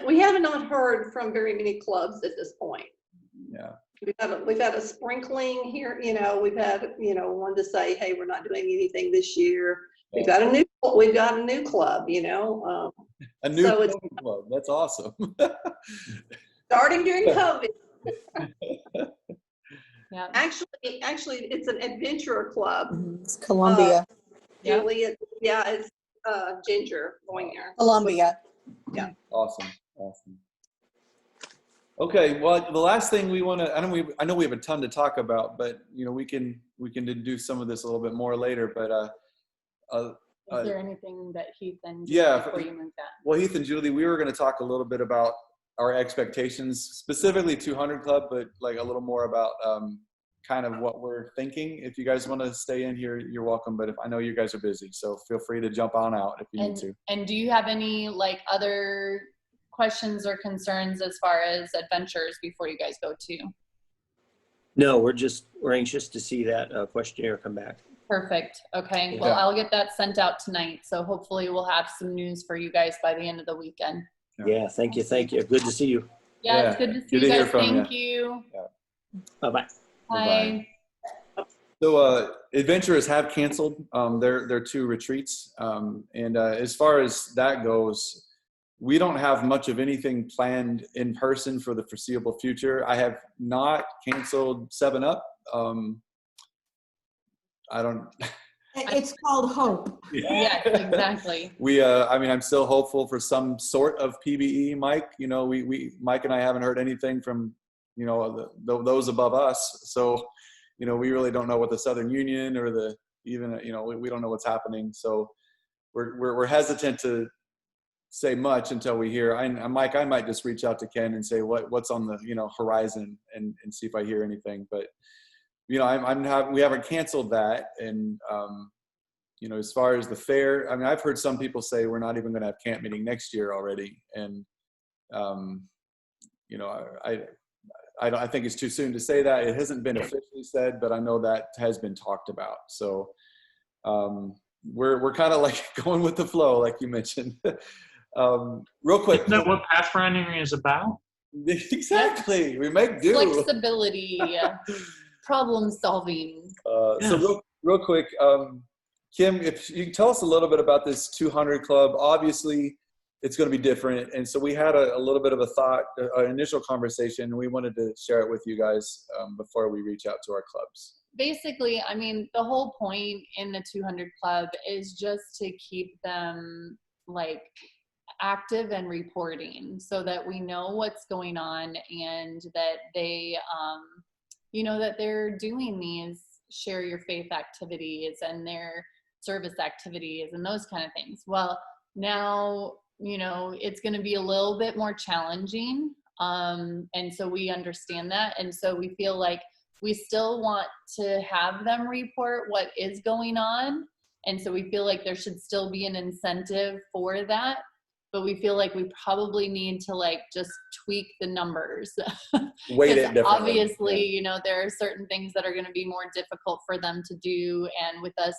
We have not heard from very many clubs at this point. Yeah. We've had a sprinkling here, you know, we've had, you know, one to say, hey, we're not doing anything this year. We've got a new club, you know. A new club. That's awesome. Starting during COVID. Yeah. Actually, it's an adventurer club. It's Columbia. Julie, yeah, it's Ginger going there. Columbia. Yeah. Awesome. Okay, well, the last thing we want to, I know we have a ton to talk about, but you know, we can do some of this a little bit more later. But is there anything that Heath and Julie, yeah, before you move that? Well, Heath and Julie, we were going to talk a little bit about our expectations, specifically 200 Club, but like a little more about kind of what we're thinking. If you guys want to stay in here, you're welcome. But if I know you guys are busy, so feel free to jump on out if you need to. And do you have any like other questions or concerns as far as adventures before you guys go to? No, we're anxious to see that questionnaire come back. Perfect. Okay. Well, I'll get that sent out tonight. So hopefully we'll have some news for you guys by the end of the weekend. Yeah. Thank you. Good to see you. Yeah, it's good to see you guys. Thank you. Yeah. Bye-bye. Bye. So adventurers have canceled their 2 retreats. And as far as that goes, we don't have much of anything planned in person for the foreseeable future. I have not canceled 7 Up. I don't. It's called hope. Yes, exactly. I mean, I'm still hopeful for some sort of PBE, Mike. You know, Mike and I haven't heard anything from, you know, those above us. So, you know, we really don't know what the Southern Union or we don't know what's happening. So we're hesitant to say much until we hear. Mike, I might just reach out to Ken and say what's on the, you know, horizon and see if I hear anything. But you know, we haven't canceled that. And you know, as far as the fair, I mean, I've heard some people say we're not even going to have camp meeting next year already. And you know, I think it's too soon to say that. It hasn't been officially said, but I know that has been talked about. So we're kind of like going with the flow, like you mentioned. Real quick. Isn't that what pathfinding is about? Exactly. We make do. Flexibility, problem solving. So real quick, Kim, if you can tell us a little bit about this 200 Club. Obviously, it's going to be different. And so we had a little bit of a thought, an initial conversation, and we wanted to share it with you guys before we reach out to our clubs. Basically, I mean, the whole point in the 200 Club is just to keep them like active and reporting so that we know what's going on and that they, you know, that they're doing these share your faith activities and their service activities and those kind of things. Well, now, you know, it's going to be a little bit more challenging. And so we understand that. And so we feel like we still want to have them report what is going on. And so we feel like there should still be an incentive for that. But we feel like we probably need to like just tweak the numbers. Weight it differently. Obviously, you know, there are certain things that are going to be more difficult for them to do. And with us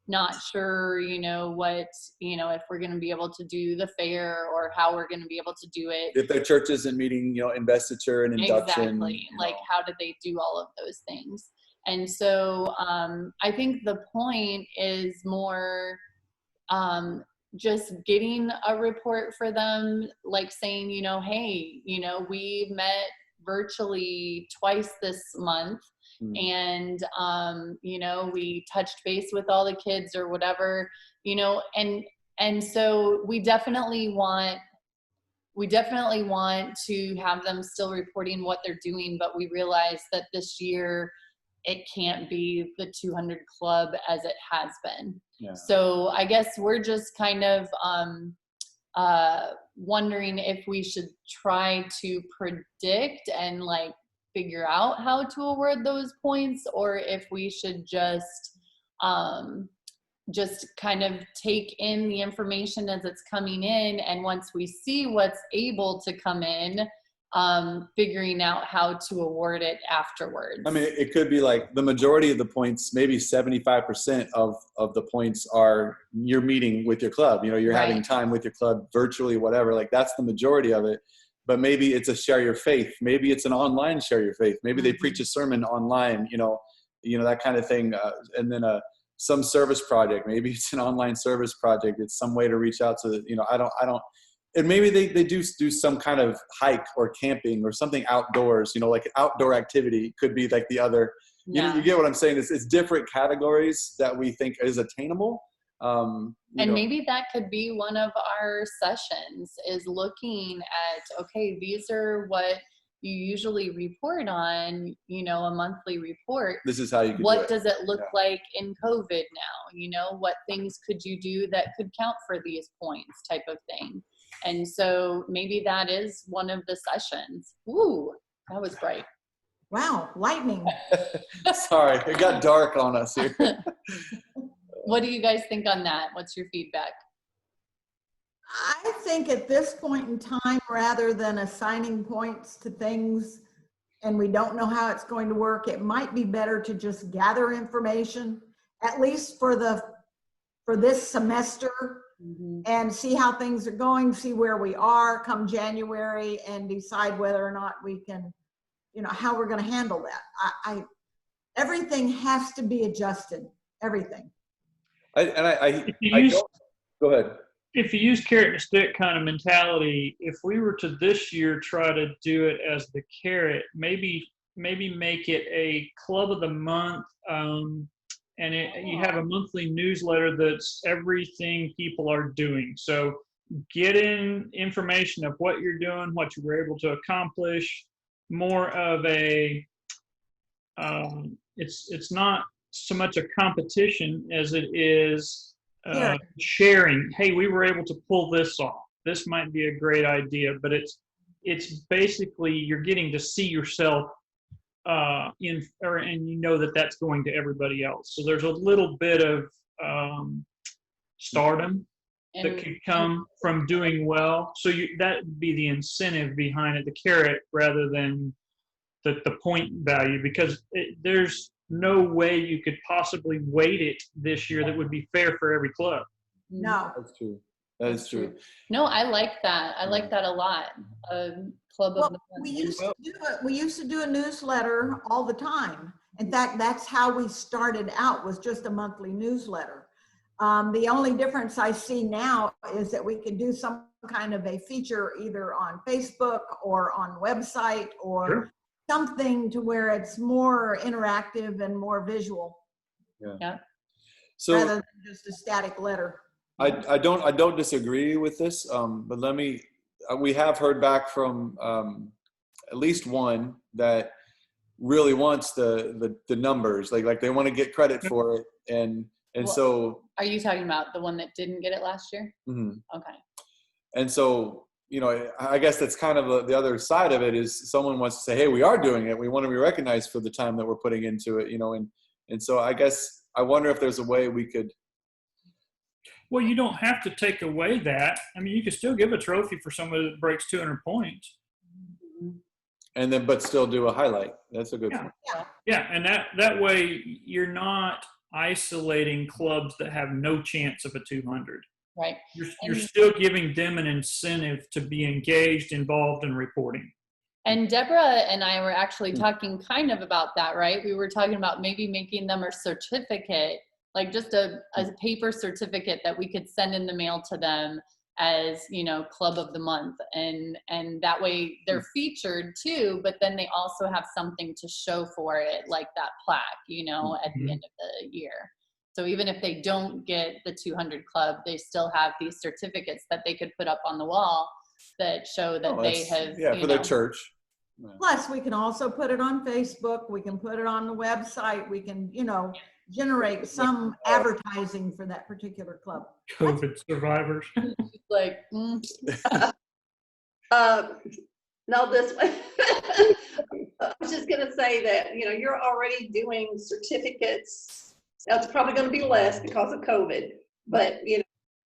not sure, you know, what, you know, if we're going to be able to do the fair or how we're going to be able to do it. If their church isn't meeting, you know, investiture and induction. Exactly. Like, how do they do all of those things? And so I think the point is more just getting a report for them, like saying, you know, hey, you know, we met virtually twice this month. And, you know, we touched base with all the kids or whatever, you know, and so we definitely want to have them still reporting what they're doing, but we realize that this year it can't be the 200 Club as it has been. Yeah. So I guess we're just kind of wondering if we should try to predict and like figure out how to award those points, or if we should just kind of take in the information as it's coming in, and once we see what's able to come in, figuring out how to award it afterwards. I mean, it could be like the majority of the points, maybe 75% of the points are you're meeting with your club. You're Right. having time with your club virtually, whatever. Like that's the majority of it. But maybe it's a share your faith. Maybe it's an online share your faith. Maybe they preach a sermon online. That kind of thing. And then some service project. Maybe it's an online service project. It's some way to reach out to. I don't. And maybe they do some kind of hike or camping or something outdoors, like an outdoor activity could be like the other, Yeah. you get what I'm saying? It's different categories that we think is attainable. And maybe that could be one of our sessions, is looking at, okay, these are what you usually report on, a monthly report. This is how you can What do it. does it look like in COVID now? What things could you do that could count for these points, type of thing. And so maybe that is one of the sessions. Ooh, that was bright. Wow, lightning. Sorry, it got dark on us here. What do you guys think on that? What's your feedback? I think at this point in time, rather than assigning points to things and we don't know how it's going to work, it might be better to just gather information, at least for this semester, and see how things are going, see where we are come January, and decide whether or not we can, how we're going to handle that. Everything has to be adjusted, everything. Go ahead. If you use carrot and stick kind of mentality, if we were to this year try to do it as the carrot, maybe make it a club of the month, and you have a monthly newsletter that's everything people are doing. So get in information of what you're doing, what you were able to accomplish, more of a, it's not so much a competition as it is sharing. Hey, we were able to pull this off. This might be a great idea, but it's basically you're getting to see yourself and that's going to everybody else. So there's a little bit of stardom that could come from doing well. So that would be the incentive behind it, the carrot, rather than the point value, because there's no way you could possibly weight it this year that would be fair for every club. No. That's true. That is true. No, I like that. I like that a lot. Club of the we used to do a newsletter all the time. In fact, that's how we started out, was just a monthly newsletter. The only difference I see now is that we can do some kind of a feature either on Facebook or on website or something to where it's more interactive and more visual. Yeah. So rather than just a static letter. I don't disagree with this, but we have heard back from at least one that really wants the numbers, like they want to get credit for it, and so. Are you talking about the one that didn't get it last year? Mm-hmm. Okay. And so, I guess that's kind of the other side of it, is someone wants to say, hey, we are doing it. We want to be recognized for the time that we're putting into it, and so I guess I wonder if there's a way we could. Well, you don't have to take away that. I mean, you can still give a trophy for somebody that breaks 200 points. And then, but still do a highlight. That's a good point. Yeah, and that way you're not isolating clubs that have no chance of a 200. Right. You're still giving them an incentive to be engaged, involved, in reporting. And Deborah and I were actually talking kind of about that, right? We were talking about maybe making them a certificate, like just a paper certificate that we could send in the mail to them as, club of the month. And that way they're featured too, but then they also have something to show for it, like that plaque, at the end of the year. So even if they don't get the 200 club, they still have these certificates that they could put up on the wall that show that they have, for their church. Plus, we can also put it on Facebook. We can put it on the website. We can, generate some advertising for that particular club. COVID survivors. Like, no, this way. I was just going to say that, you're already doing certificates. Now, it's probably going to be less because of COVID, but,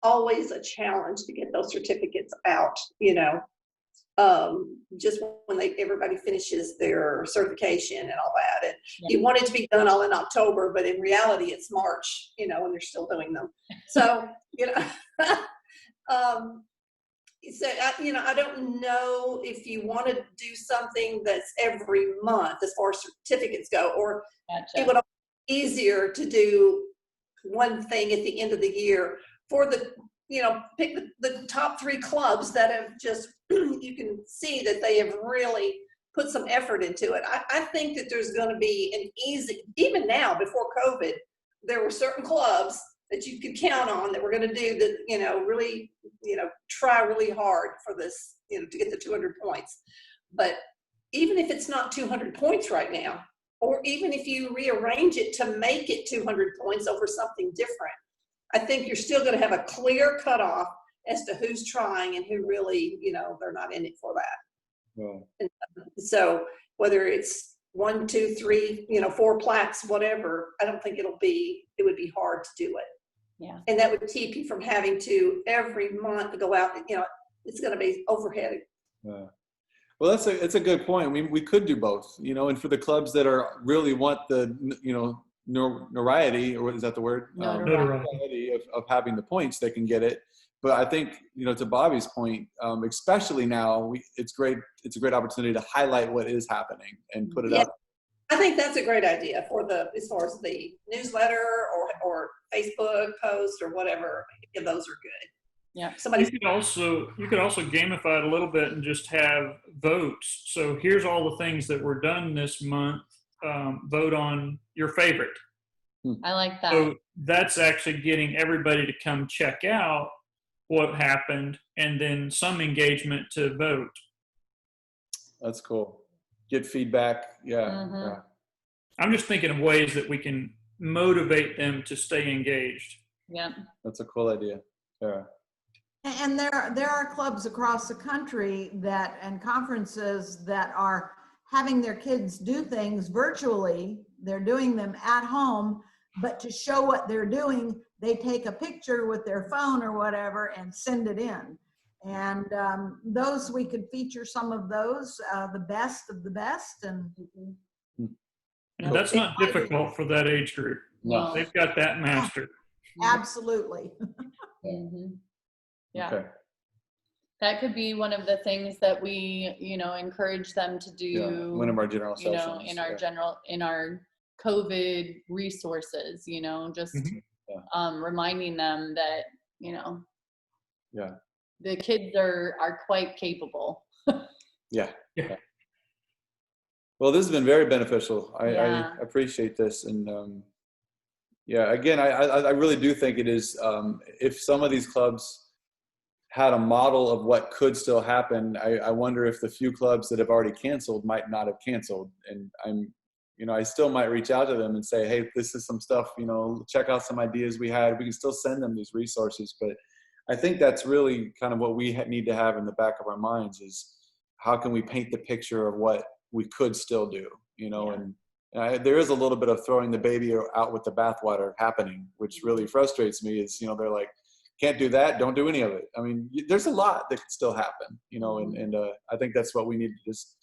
always a challenge to get those certificates out, just when everybody finishes their certification and all that. And you want it to be done all in October, but in reality, it's March, when they're still doing them. So, I don't know if you want to do something that's every month as far as certificates go, or it would be easier to do one thing at the end of the year for pick the top 3 clubs that have just, you can see that they have really put some effort into it. I think that there's going to be an easy, even now before COVID, there were certain clubs that you could count on that we're going to do that, really, try really hard for this, to get the 200 points. But even if it's not 200 points right now, or even if you rearrange it to make it 200 points over something different, I think you're still going to have a clear cutoff as to who's trying and who really, they're not in it for that. Wow. And so whether it's 1, 2, 3, 4 plaques, whatever, I don't think it would be hard to do it. Yeah. And that would keep you from having to every month go out, it's going to be overhead. Yeah. Well, it's a good point. I mean, we could do both, and for the clubs that are really want the, notoriety, or is that the word? Notoriety of having the points, they can get it. But I think, to Bobby's point, especially now, it's great. It's a great opportunity to highlight what is happening and put it up. I think that's a great idea as far as the newsletter or Facebook post or whatever. Yeah, those are good. Yeah. You could also gamify it a little bit and just have votes. So here's all the things that were done this month. Vote on your favorite. I like that. So that's actually getting everybody to come check out what happened, and then some engagement to vote. That's cool. Get feedback. Yeah. Mm-hmm. Yeah. I'm just thinking of ways that we can motivate them to stay engaged. Yeah. That's a cool idea. Yeah. And there are clubs across the country and conferences that are having their kids do things virtually. They're doing them at home, but to show what they're doing, they take a picture with their phone or whatever and send it in. And those, we could feature some of those, the best of the best. And that's not difficult for that age group. No. They've got that mastered. Absolutely. Mm-hmm. Yeah. Okay. That could be one of the things that we, encourage them to do. Yeah. One of our general sessions. In our COVID resources, just reminding them that, yeah, the kids are quite capable. Yeah. Well, this has been very beneficial. I appreciate this. And again, I really do think it is, if some of these clubs had a model of what could still happen, I wonder if the few clubs that have already canceled might not have canceled. And I still might reach out to them and say, hey, this is some stuff, check out some ideas we had. We can still send them these resources. But I think that's really kind of what we need to have in the back of our minds is how can we paint the picture of what we could still do, and there is a little bit of throwing the baby out with the bathwater happening, which really frustrates me is, they're like, can't do that, don't do any of it. I mean, there's a lot that can still happen, and I think that's what we need to just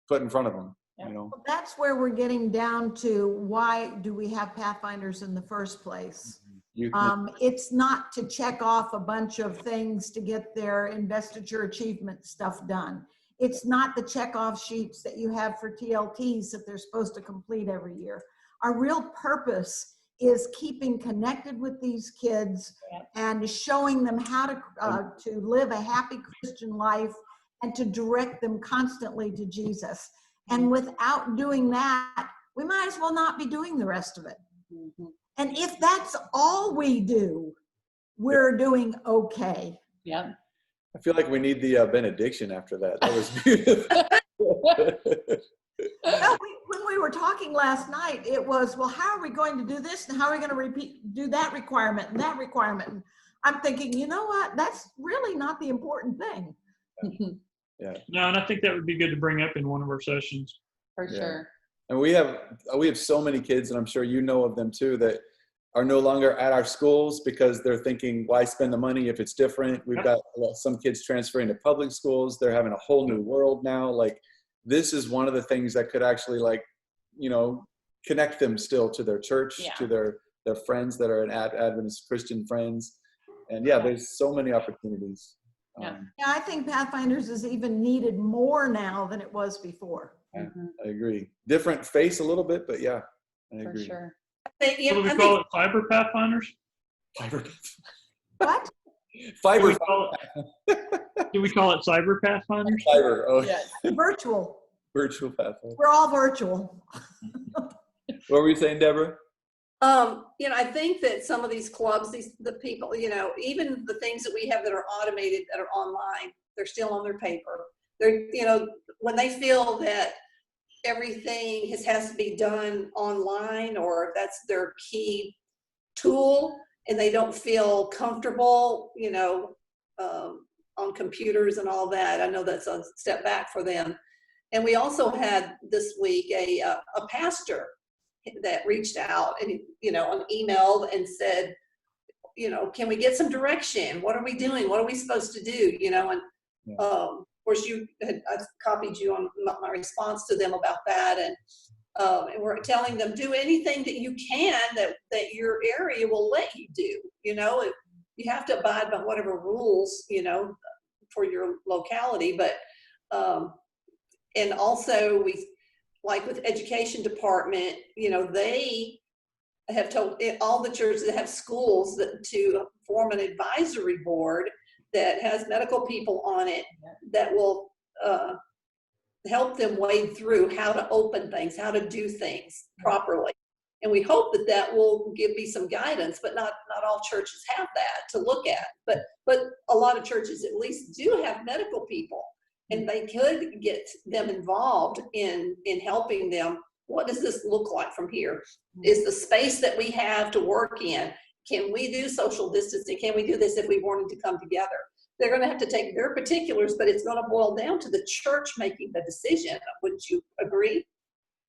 put in front of them, Well, that's where we're getting down to why do we have Pathfinders in the first place? It's not to check off a bunch of things to get their investiture achievement stuff done. It's not the checkoff sheets that you have for TLTs that they're supposed to complete every year. Our real purpose is keeping connected with these kids and showing them how to live a happy Christian life and to direct them constantly to Jesus. And without doing that, we might as well not be doing the rest of it. Mm-hmm. And if that's all we do, we're doing okay. Yeah. I feel like we need the benediction after that. That was beautiful. Well, when we were talking last night, it was, well, how are we going to do this? And how are we going to do that requirement and that requirement? And I'm thinking, you know what? That's really not the important thing. Yeah. No, and I think that would be good to bring up in one of our sessions. For sure. And we have so many kids, and I'm sure you know of them too, that are no longer at our schools because they're thinking, why spend the money if it's different? We've got some kids transferring to public schools. They're having a whole new world now. Like, this is one of the things that could actually, like, you know, connect them still to their church, to their friends that are Adventist Christian friends. And yeah, there's so many opportunities. Yeah, I think Pathfinders is even needed more now than it was before. I agree. Different face a little bit, but yeah, I For agree. sure. What do we call it? Cyber Pathfinders? Fiber. What? Fiber. Do we call it Cyber Pathfinders? Fiber. Oh, Yes. Virtual. Virtual Pathfinder. We're all virtual. What were you saying, Deborah? You know, I think that some of these clubs, the people, you know, even the things that we have that are automated, that are online, they're still on their paper. They're, you know, when they feel that everything has to be done online, or that's their key tool, and they don't feel comfortable, you know, on computers and all that. I know that's a step back for them. And we also had this week a pastor that reached out and, you know, on email and said, you know, can we get some direction? What are we doing? What are we supposed to do? You know, and of course I copied you on my response to them about that. And we're telling them, do anything that you can that your area will let you do. You know, you have to abide by whatever rules, you know, for your locality. But, and also like with education department, you know, they have told all the churches that have schools to form an advisory board that has medical people on it that will help them wade through how to open things, how to do things properly. And we hope that will give me some guidance, but not all churches have that to look at. But a lot of churches at least do have medical people. And they could get them involved in helping them. What does this look like from here? Is the space that we have to work in, can we do social distancing? Can we do this if we wanted to come together? They're going to have to take their particulars, but it's going to boil down to the church making the decision. Wouldn't you agree?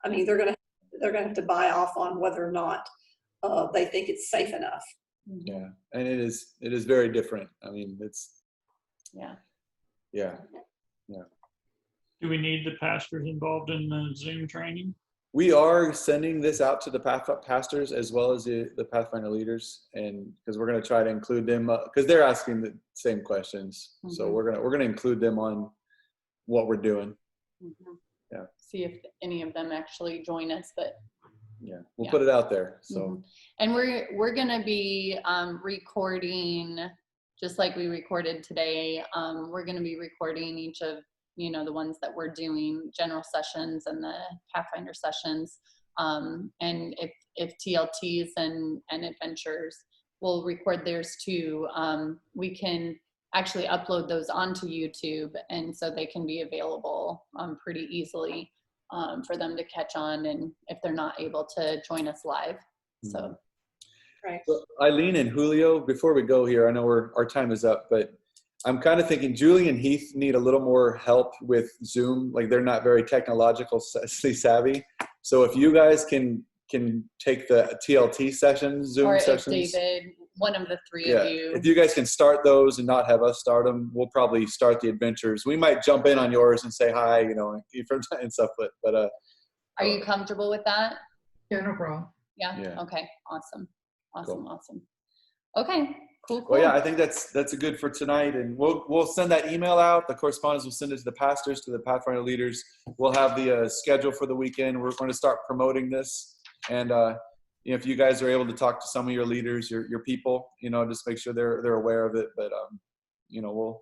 I mean, they're going to have to buy off on whether or not they think it's safe enough. Yeah, and it is very different. I mean, it's yeah. Do we need the pastors involved in the Zoom training? We are sending this out to the pastors as well as the Pathfinder leaders, and because we're going to try to include them because they're asking the same questions. So we're gonna include them on what we're doing. Yeah. See if any of them actually join us, but we'll put it out there. So and we're going to be recording just like we recorded today. We're going to be recording each of, you know, the ones that we're doing, general sessions and the Pathfinder sessions. And if TLTs and adventures will record theirs too, we can actually upload those onto YouTube, and so they can be available pretty easily for them to catch on, and if they're not able to join us live. So. Right. So Eileen and Julio, before we go here, I know our time is up, but I'm kind of thinking Julie and Heath need a little more help with Zoom. Like, they're not very technologically savvy. So if you guys can take the TLT sessions, Zoom or sessions. If David, one of the three of you. If you guys can start those and not have us start them, we'll probably start the adventures. We might jump in on yours and say hi, you know, and stuff. But are you comfortable with that? Yeah, no problem. Yeah. Okay. Awesome. Cool. Awesome. Okay. Cool. Well, yeah, I think that's a good for tonight, and we'll send that email out. The correspondence will send it to the pastors, to the Pathfinder leaders. We'll have the schedule for the weekend. We're going to start promoting this, and you know, if you guys are able to talk to some of your leaders, your people, you know, just make sure they're aware of it. But you know,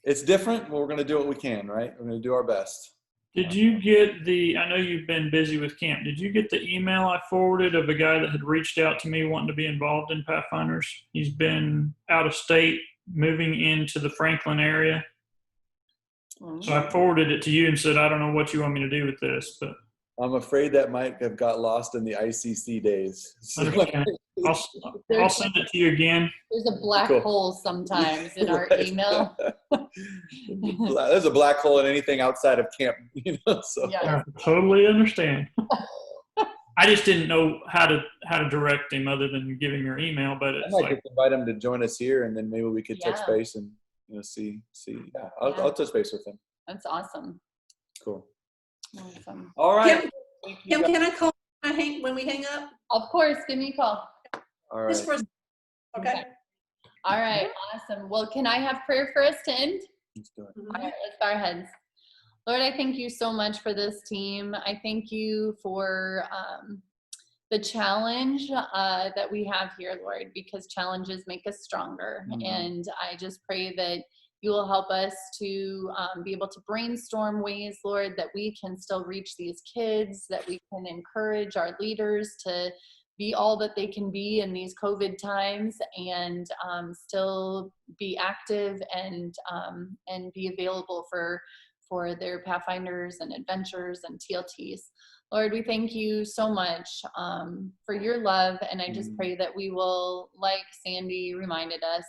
it's different. But we're going to do what we can, right? We're going to do our best. Did you get I know you've been busy with camp. Did you get the email I forwarded of a guy that had reached out to me wanting to be involved in Pathfinders? He's been out of state, moving into the Franklin area. So I forwarded it to you and said, I don't know what you want me to do with this, but I'm afraid that might have got lost in the ICC days. So. okay. I'll send it to you again. There's a black hole sometimes in our email. There's a black hole in anything outside of camp, you know. So I totally understand. I just didn't know how to direct him other than give him your email. But I it's might like, just invite him to join us here, and then maybe we could touch Yeah. base and see. Yeah, I'll touch base with him. That's awesome. Cool. Awesome. All right. Kim, can I call when we hang up? Of course, give me a call. All right. Just for okay. All right, awesome. Well, can I have prayer for us to end? Let's do it. All right, let's bow our heads. Lord, I thank you so much for this team. I thank you for the challenge that we have here, Lord, because challenges make us stronger. Mhm. And I just pray that you will help us to be able to brainstorm ways, Lord, that we can still reach these kids, that we can encourage our leaders to be all that they can be in these COVID times, and still be active and be available for their Pathfinders and Adventurers and TLTs. Lord, we thank you so much for your love, and I just pray that we will, like Sandy reminded us,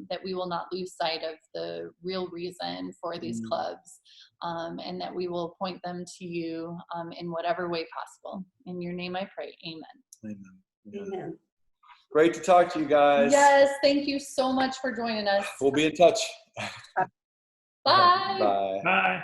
that we will not lose sight of the real reason for these clubs, and that we will point them to you in whatever way possible. In your name I pray, amen. Amen. Amen. Great to talk to you guys. Yes, thank you so much for joining us. We'll be in touch. Bye. Bye. bye.